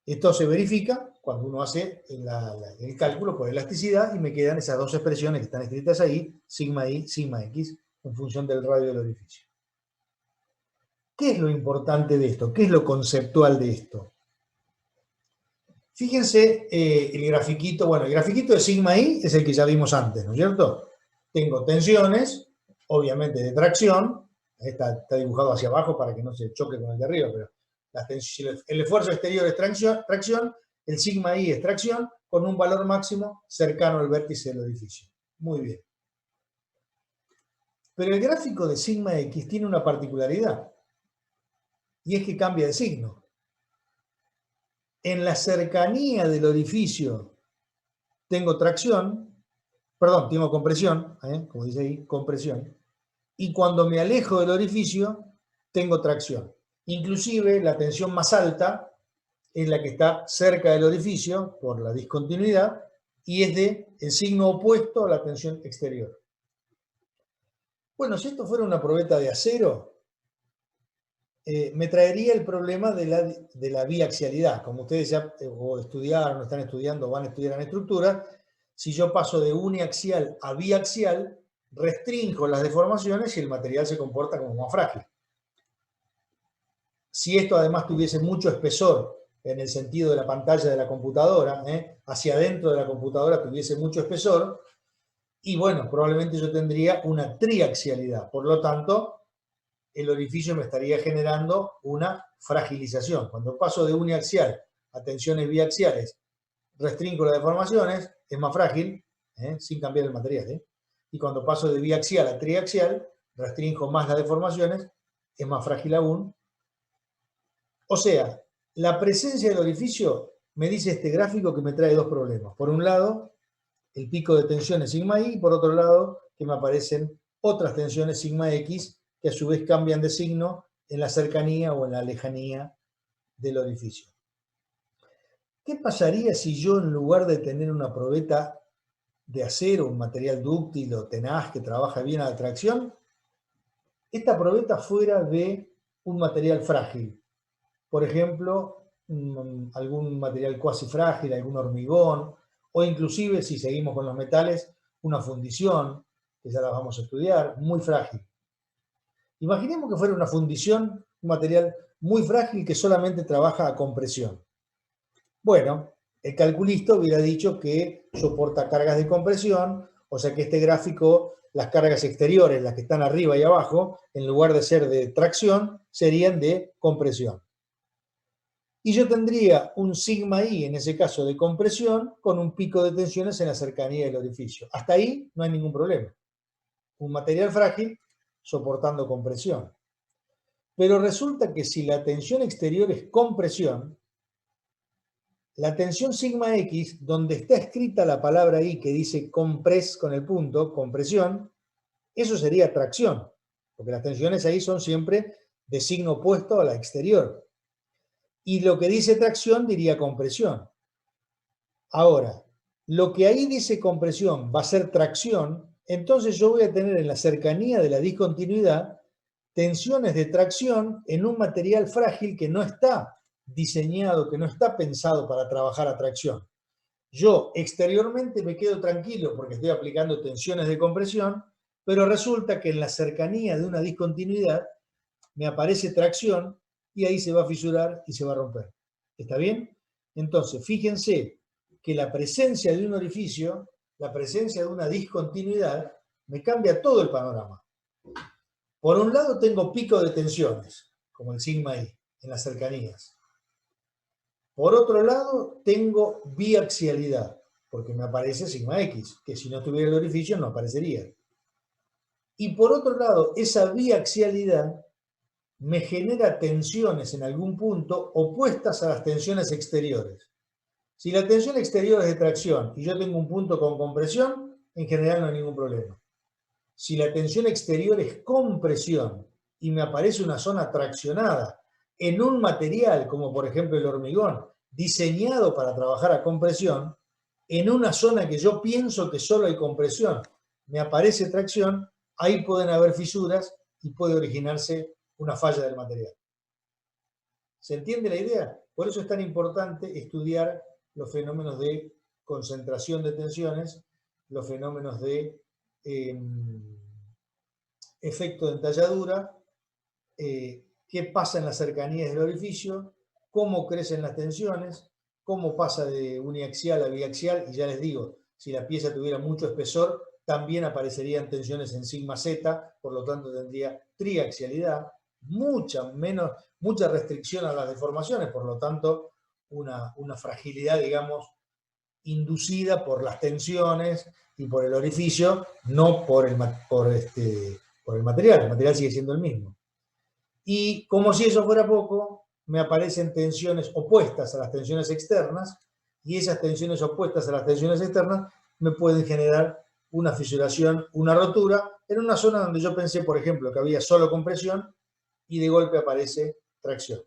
Esto se verifica cuando uno hace el cálculo por elasticidad y me quedan esas dos expresiones que están escritas ahí, sigma I, sigma X, en función del radio del orificio. ¿Qué es lo importante de esto? ¿Qué es lo conceptual de esto? Fíjense el grafiquito, bueno, el grafiquito de sigma I es el que ya vimos antes, ¿no es cierto? Tengo tensiones, obviamente de tracción, está dibujado hacia abajo para que no se choque con el de arriba, pero Si el esfuerzo exterior es tracción, el sigma I es tracción con un valor máximo cercano al vértice del orificio. Muy bien. Pero el gráfico de sigma X tiene una particularidad, y es que cambia de signo. En la cercanía del orificio tengo tengo compresión, como dice ahí, compresión, y cuando me alejo del orificio tengo tracción. Inclusive la tensión más alta es la que está cerca del orificio por la discontinuidad y es de el signo opuesto a la tensión exterior. Bueno, si esto fuera una probeta de acero, me traería el problema de la biaxialidad. Como ustedes ya o estudiaron, o están estudiando, o van a estudiar en estructura, si yo paso de uniaxial a biaxial, restringo las deformaciones y el material se comporta como más frágil. Si esto además tuviese mucho espesor en el sentido de la pantalla de la computadora, hacia adentro de la computadora tuviese mucho espesor, y bueno, probablemente yo tendría una triaxialidad. Por lo tanto, el orificio me estaría generando una fragilización. Cuando paso de uniaxial a tensiones biaxiales, restringo las deformaciones, es más frágil, sin cambiar el material. Y cuando paso de biaxial a triaxial, restringo más las deformaciones, es más frágil aún. O sea, la presencia del orificio me dice este gráfico que me trae dos problemas. Por un lado, el pico de tensiones sigma I, y por otro lado, que me aparecen otras tensiones sigma X, que a su vez cambian de signo en la cercanía o en la lejanía del orificio. ¿Qué pasaría si yo, en lugar de tener una probeta de acero, un material dúctil o tenaz que trabaja bien a la tracción, esta probeta fuera de un material frágil? Por ejemplo, algún material cuasi frágil, algún hormigón, o inclusive, si seguimos con los metales, una fundición, que ya la vamos a estudiar, muy frágil. Imaginemos que fuera una fundición, un material muy frágil que solamente trabaja a compresión. Bueno, el calculista hubiera dicho que soporta cargas de compresión, o sea que este gráfico, las cargas exteriores, las que están arriba y abajo, en lugar de ser de tracción, serían de compresión. Y yo tendría un sigma I, en ese caso de compresión, con un pico de tensiones en la cercanía del orificio. Hasta ahí no hay ningún problema. Un material frágil soportando compresión. Pero resulta que si la tensión exterior es compresión, la tensión sigma X, donde está escrita la palabra I que dice compres con el punto, compresión, eso sería tracción, porque las tensiones ahí son siempre de signo opuesto a la exterior. Y lo que dice tracción diría compresión. Ahora, lo que ahí dice compresión va a ser tracción, entonces yo voy a tener en la cercanía de la discontinuidad tensiones de tracción en un material frágil que no está diseñado, que no está pensado para trabajar a tracción. Yo exteriormente me quedo tranquilo porque estoy aplicando tensiones de compresión, pero resulta que en la cercanía de una discontinuidad me aparece tracción y ahí se va a fisurar y se va a romper. ¿Está bien? Entonces, fíjense que la presencia de un orificio, la presencia de una discontinuidad, me cambia todo el panorama. Por un lado tengo pico de tensiones, como el sigma I, en las cercanías. Por otro lado tengo biaxialidad, porque me aparece sigma X, que si no tuviera el orificio no aparecería. Y por otro lado, esa biaxialidad me genera tensiones en algún punto opuestas a las tensiones exteriores. Si la tensión exterior es de tracción y yo tengo un punto con compresión, en general no hay ningún problema. Si la tensión exterior es compresión y me aparece una zona traccionada en un material, como por ejemplo el hormigón, diseñado para trabajar a compresión, en una zona que yo pienso que solo hay compresión, me aparece tracción, ahí pueden haber fisuras y puede originarse una falla del material. ¿Se entiende la idea? Por eso es tan importante estudiar los fenómenos de concentración de tensiones, los fenómenos de efecto de entalladura, qué pasa en las cercanías del orificio, cómo crecen las tensiones, cómo pasa de uniaxial a biaxial, y ya les digo, si la pieza tuviera mucho espesor, también aparecerían tensiones en sigma Z, por lo tanto tendría triaxialidad. mucha restricción a las deformaciones, por lo tanto, una fragilidad, digamos, inducida por las tensiones y por el orificio, no por el material sigue siendo el mismo. Y como si eso fuera poco, me aparecen tensiones opuestas a las tensiones externas, y esas tensiones opuestas a las tensiones externas me pueden generar una fisuración, una rotura, en una zona donde yo pensé, por ejemplo, que había solo compresión, y de golpe aparece tracción.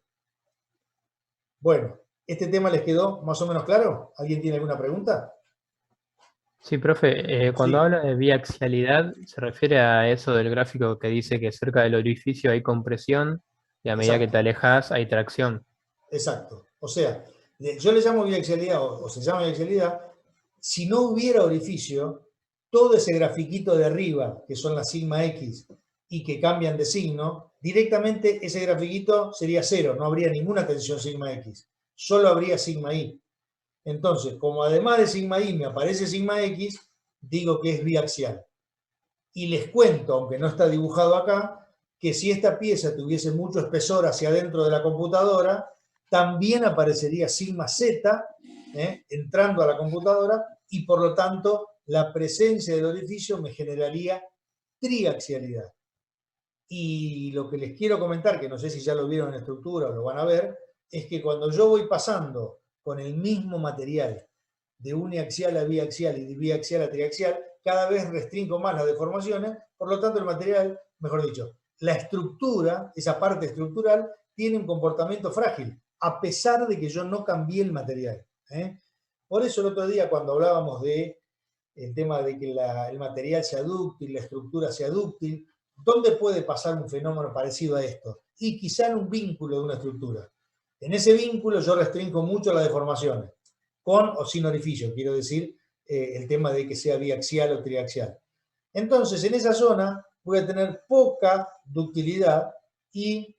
Bueno, ¿este tema les quedó más o menos claro? ¿Alguien tiene alguna pregunta? Sí, profe, cuando Sí. habla de biaxialidad, ¿se refiere a eso del gráfico que dice que cerca del orificio hay compresión y a medida que te alejas hay tracción? Exacto. O sea, yo le llamo biaxialidad, o se llama biaxialidad, si no hubiera orificio, todo ese grafiquito de arriba, que son las sigma X, y que cambian de signo, directamente ese grafiquito sería cero, no habría ninguna tensión sigma X, solo habría sigma Y. Entonces, como además de sigma Y me aparece sigma X, digo que es biaxial. Y les cuento, aunque no está dibujado acá, que si esta pieza tuviese mucho espesor hacia adentro de la computadora, también aparecería sigma Z entrando a la computadora, y por lo tanto la presencia del orificio me generaría triaxialidad. Y lo que les quiero comentar, que no sé si ya lo vieron en estructura o lo van a ver, es que cuando yo voy pasando con el mismo material de uniaxial a biaxial y de biaxial a triaxial, cada vez restringo más las deformaciones, por lo tanto el material, mejor dicho, la estructura, esa parte estructural, tiene un comportamiento frágil, a pesar de que yo no cambié el material. Por eso el otro día, cuando hablábamos de el tema de que el material sea dúctil, la estructura sea dúctil, ¿dónde puede pasar un fenómeno parecido a esto? Y quizá en un vínculo de una estructura. En ese vínculo yo restringo mucho las deformaciones, con o sin orificio, quiero decir, el tema de que sea biaxial o triaxial. Entonces, en esa zona voy a tener poca ductilidad y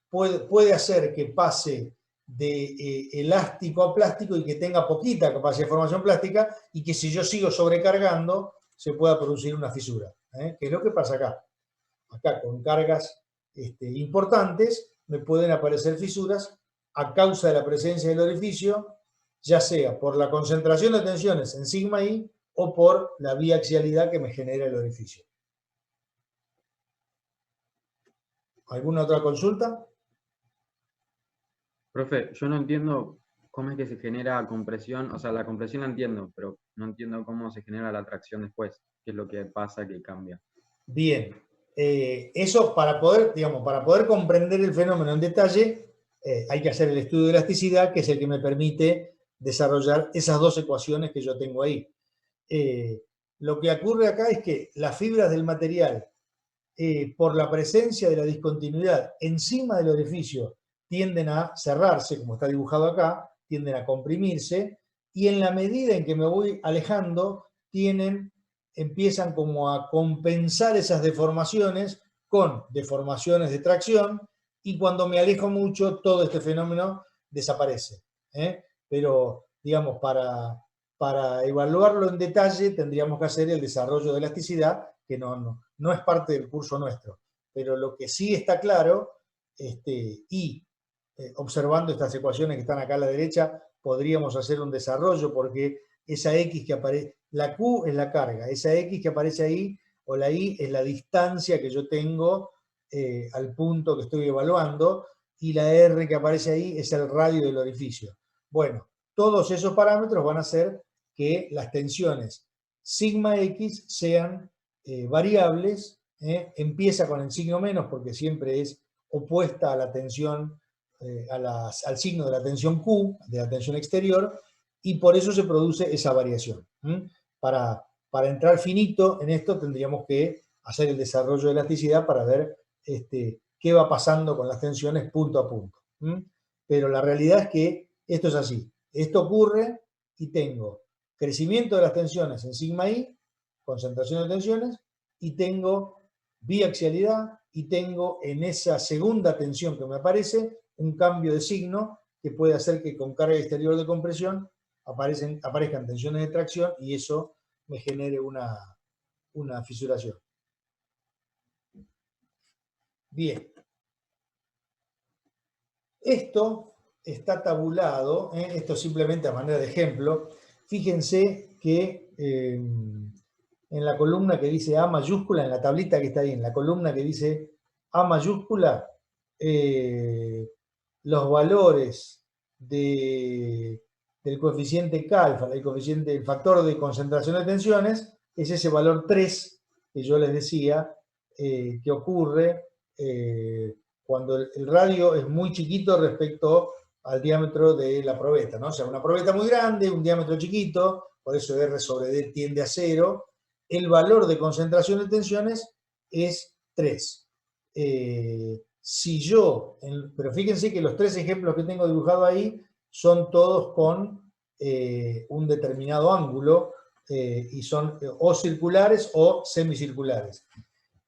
puede hacer que pase de elástico a plástico y que tenga poquita capacidad de formación plástica, y que si yo sigo sobrecargando se pueda producir una fisura, que es lo que pasa acá. Acá con cargas importantes me pueden aparecer fisuras a causa de la presencia del orificio, ya sea por la concentración de tensiones en sigma I o por la biaxialidad que me genera el orificio. ¿Alguna otra consulta? Profe, yo no entiendo cómo es que se genera compresión, o sea, la compresión la entiendo, pero no entiendo cómo se genera la tracción después, qué es lo que pasa que cambia. Bien, eso para poder, digamos, para poder comprender el fenómeno en detalle, hay que hacer el estudio de elasticidad, que es el que me permite desarrollar esas dos ecuaciones que yo tengo ahí. Lo que ocurre acá es que las fibras del material, por la presencia de la discontinuidad encima del orificio, tienden a cerrarse, como está dibujado acá, tienden a comprimirse, y en la medida en que me voy alejando, empiezan como a compensar esas deformaciones con deformaciones de tracción, y cuando me alejo mucho, todo este fenómeno desaparece. Pero, digamos, para evaluarlo en detalle, tendríamos que hacer el desarrollo de elasticidad, que no es parte del curso nuestro. Pero lo que sí está claro, observando estas ecuaciones que están acá a la derecha, podríamos hacer un desarrollo, porque esa X que aparece, la Q es la carga, esa X que aparece ahí, o la Y, es la distancia que yo tengo al punto que estoy evaluando, y la R que aparece ahí es el radio del orificio. Bueno, todos esos parámetros van a hacer que las tensiones sigma X sean variables. Empieza con el signo menos porque siempre es opuesta a la tensión, al signo de la tensión Q, de la tensión exterior, y por eso se produce esa variación. Para entrar finito en esto tendríamos que hacer el desarrollo de elasticidad para ver qué va pasando con las tensiones punto a punto. Pero la realidad es que esto es así. Esto ocurre y tengo crecimiento de las tensiones en sigma I, concentración de tensiones, y tengo biaxialidad, y tengo en esa segunda tensión que me aparece un cambio de signo que puede hacer que con carga exterior de compresión aparezcan tensiones de tracción, y eso me genere una fisuración. Bien. Esto está tabulado, esto simplemente a manera de ejemplo. Fíjense que en la columna que dice A mayúscula, en la tablita que está ahí, en la columna que dice A mayúscula, los valores del coeficiente K, el factor de concentración de tensiones, es ese valor 3 que yo les decía que ocurre cuando el radio es muy chiquito respecto al diámetro de la probeta, ¿no? O sea, una probeta muy grande, un diámetro chiquito, por eso R sobre D tiende a 0, el valor de concentración de tensiones es 3. Pero fíjense que los 3 ejemplos que tengo dibujados ahí son todos con un determinado ángulo y son o circulares o semicirculares.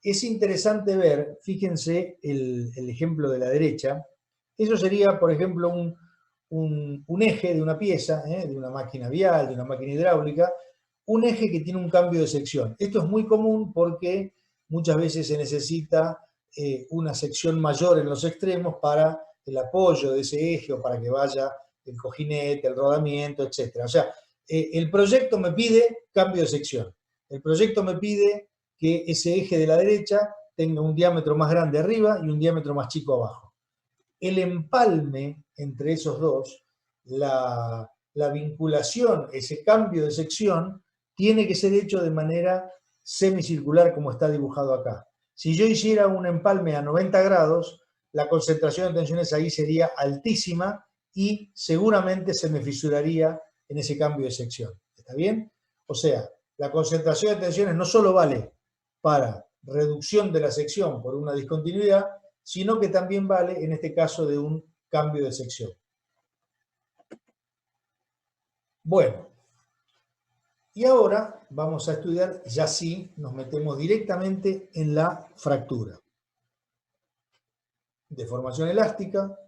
Es interesante ver, fíjense el ejemplo de la derecha, eso sería, por ejemplo, un eje de una pieza, de una máquina vial, de una máquina hidráulica, un eje que tiene un cambio de sección. Esto es muy común porque muchas veces se necesita una sección mayor en los extremos para el apoyo de ese eje o para que vaya el cojinete, el rodamiento, etc. O sea, el proyecto me pide cambio de sección. El proyecto me pide que ese eje de la derecha tenga un diámetro más grande arriba y un diámetro más chico abajo. El empalme entre esos dos, la vinculación, ese cambio de sección, tiene que ser hecho de manera semicircular como está dibujado acá. Si yo hiciera un empalme a 90 grados, la concentración de tensiones ahí sería altísima y seguramente se me fisuraría en ese cambio de sección. ¿Está bien? O sea, la concentración de tensiones no solo vale para reducción de la sección por una discontinuidad, sino que también vale en este caso de un cambio de sección. Bueno, y ahora vamos a estudiar, ya sí, nos metemos directamente en la fractura. Deformación elástica,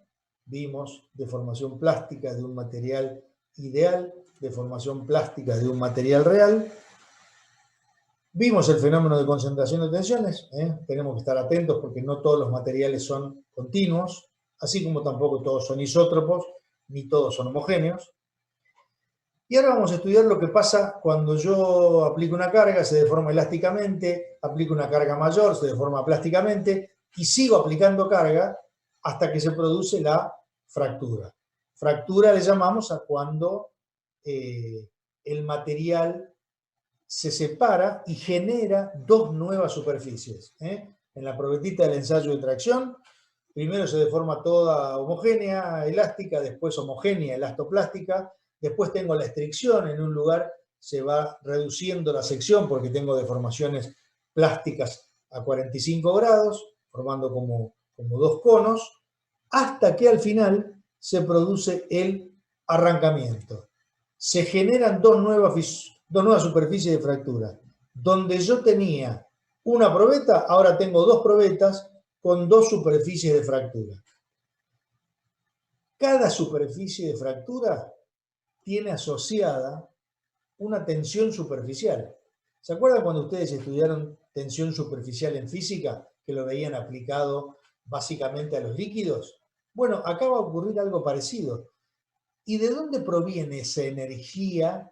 vimos deformación plástica de un material ideal, deformación plástica de un material real. Vimos el fenómeno de concentración de tensiones, tenemos que estar atentos porque no todos los materiales son continuos, así como tampoco todos son isótropos, ni todos son homogéneos. Y ahora vamos a estudiar lo que pasa cuando yo aplico una carga, se deforma elásticamente, aplico una carga mayor, se deforma plásticamente, y sigo aplicando carga hasta que se produce la fractura. Fractura le llamamos a cuando el material se separa y genera dos nuevas superficies. En la probetita del ensayo de tracción, primero se deforma toda homogénea, elástica, después homogénea, elastoplástica, después tengo la estricción, en un lugar se va reduciendo la sección porque tengo deformaciones plásticas a 45 grados, formando como dos conos, hasta que al final se produce el arrancamiento. Se generan dos nuevas superficies de fractura. Donde yo tenía una probeta, ahora tengo dos probetas con dos superficies de fractura. Cada superficie de fractura tiene asociada una tensión superficial. ¿Se acuerdan cuando ustedes estudiaron tensión superficial en física, que lo veían aplicado básicamente a los líquidos? Bueno, acá va a ocurrir algo parecido. ¿Y de dónde proviene esa energía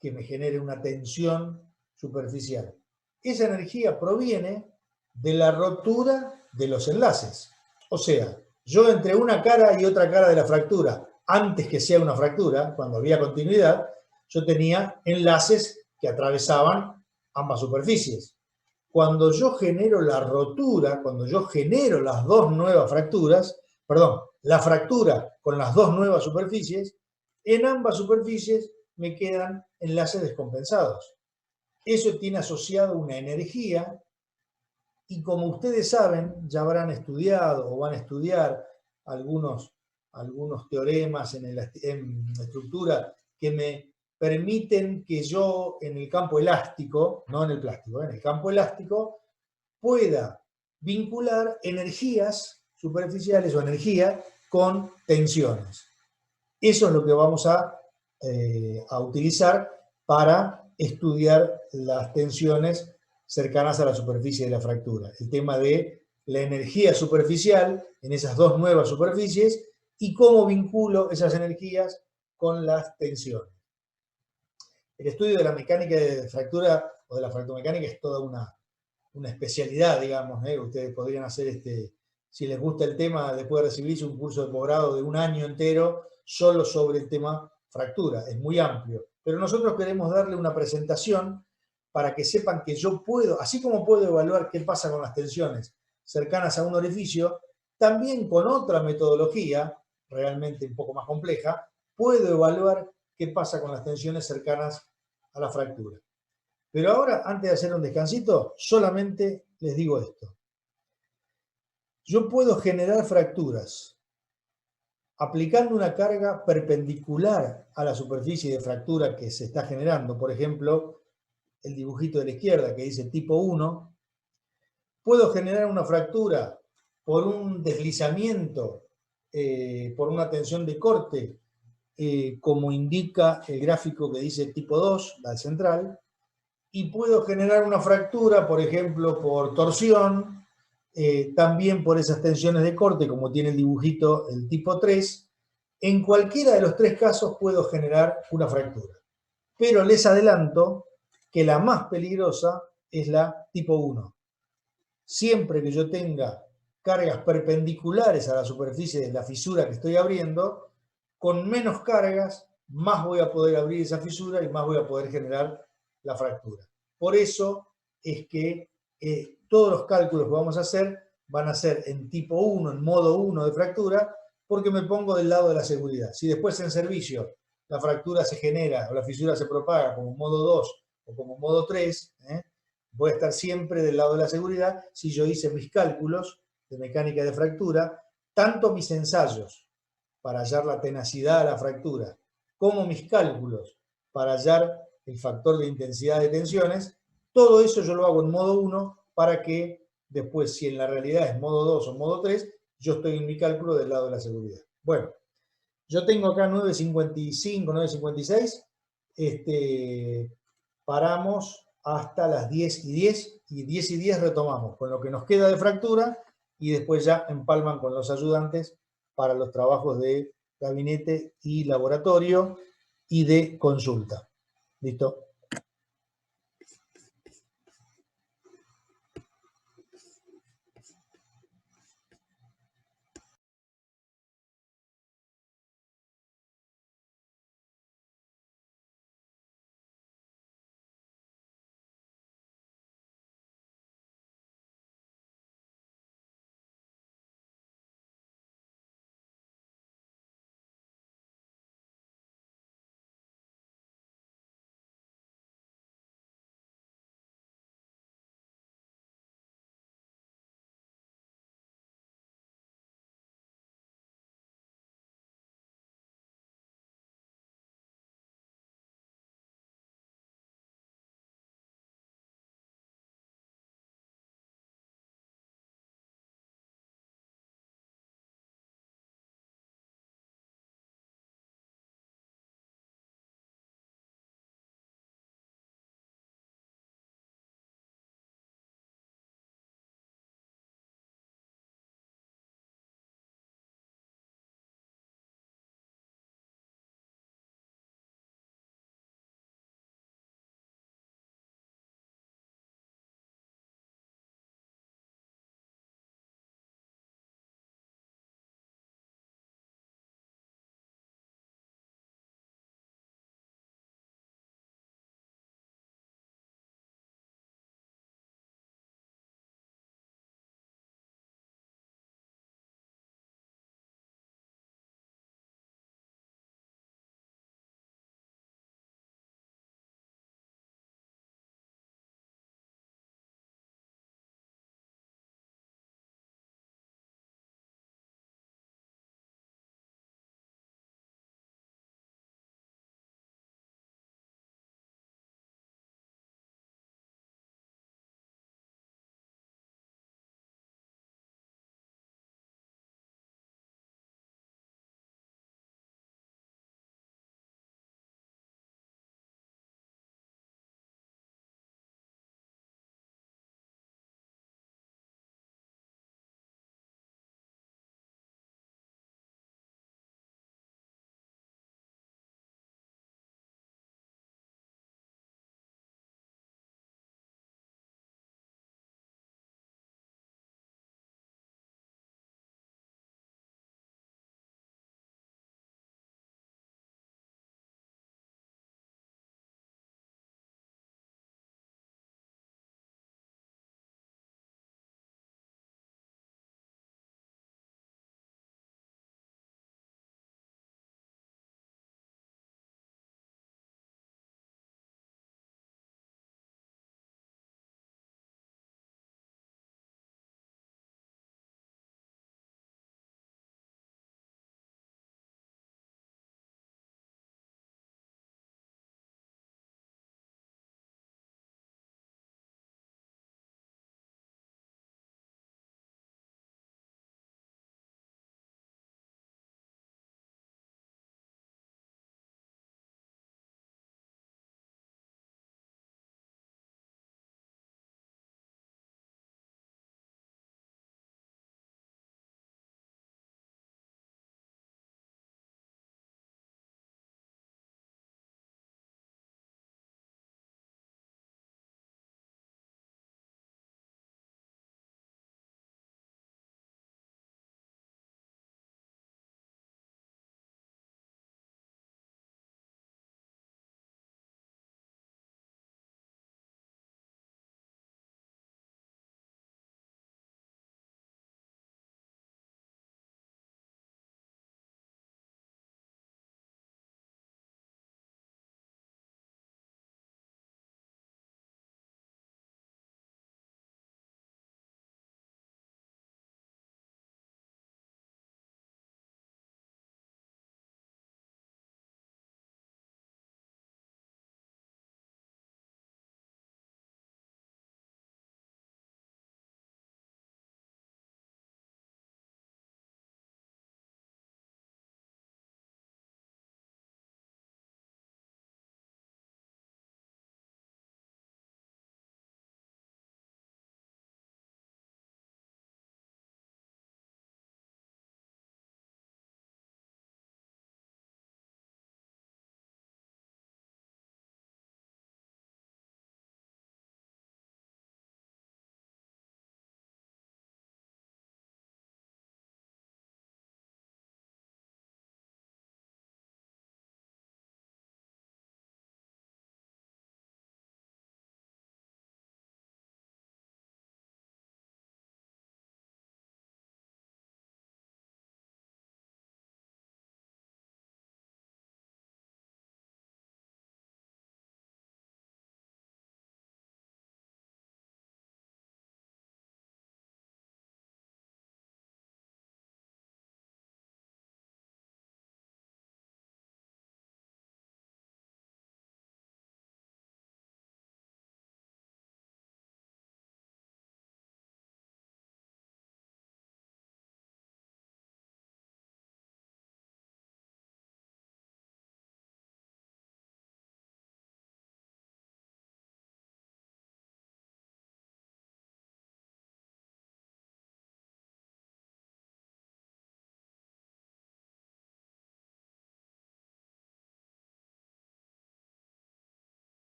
que me genere una tensión superficial? Esa energía proviene de la rotura de los enlaces. O sea, yo entre una cara y otra cara de la fractura, antes que sea una fractura, cuando había continuidad, yo tenía enlaces que atravesaban ambas superficies. Cuando yo genero la rotura, cuando yo genero las dos nuevas fracturas, la fractura con las dos nuevas superficies, en ambas superficies me quedan enlaces descompensados. Eso tiene asociado una energía y como ustedes saben, ya habrán estudiado o van a estudiar algunos teoremas en la estructura que me permiten que yo en el campo elástico, no en el plástico, en el campo elástico, pueda vincular energías superficiales o energía con tensiones. Eso es lo que vamos a utilizar para estudiar las tensiones cercanas a la superficie de la fractura. El tema de la energía superficial en esas dos nuevas superficies y cómo vinculo esas energías con las tensiones. El estudio de la mecánica de fractura o de la fractomecánica es toda una especialidad, digamos, ¿eh? Ustedes podrían hacer, si les gusta el tema, después de recibirse un curso de posgrado de un año entero solo sobre el tema fractura. Es muy amplio. Pero nosotros queremos darle una presentación para que sepan que yo puedo, así como puedo evaluar qué pasa con las tensiones cercanas a un orificio, también con otra metodología, realmente un poco más compleja, puedo evaluar qué pasa con las tensiones cercanas a la fractura. Pero ahora, antes de hacer un descansito, solamente les digo esto. Yo puedo generar fracturas aplicando una carga perpendicular a la superficie de fractura que se está generando. Por ejemplo, el dibujito de la izquierda que dice tipo 1. Puedo generar una fractura por un deslizamiento, por una tensión de corte, como indica el gráfico que dice tipo 2, la central, y puedo generar una fractura, por ejemplo, por torsión, también por esas tensiones de corte, como tiene el dibujito el tipo 3. En cualquiera de los tres casos puedo generar una fractura. Pero les adelanto que la más peligrosa es la tipo 1. Siempre que yo tenga cargas perpendiculares a la superficie de la fisura que estoy abriendo, con menos cargas, más voy a poder abrir esa fisura y más voy a poder generar la fractura. Por eso es que todos los cálculos que vamos a hacer van a ser en tipo 1, en modo 1 de fractura, porque me pongo del lado de la seguridad. Si después en servicio la fractura se genera o la fisura se propaga como modo 2 o como modo 3, voy a estar siempre del lado de la seguridad si yo hice mis cálculos de mecánica de fractura, tanto mis ensayos para hallar la tenacidad de la fractura, como mis cálculos para hallar el factor de intensidad de tensiones, todo eso yo lo hago en modo 1 para que después, si en la realidad es modo 2 o modo 3, yo estoy en mi cálculo del lado de la seguridad. Bueno, yo tengo acá 9.55, 9.56, paramos hasta las 10:10 y 10:10 retomamos con lo que nos queda de fractura y después ya empalman con los ayudantes para los trabajos de gabinete y laboratorio y de consulta. ¿Listo?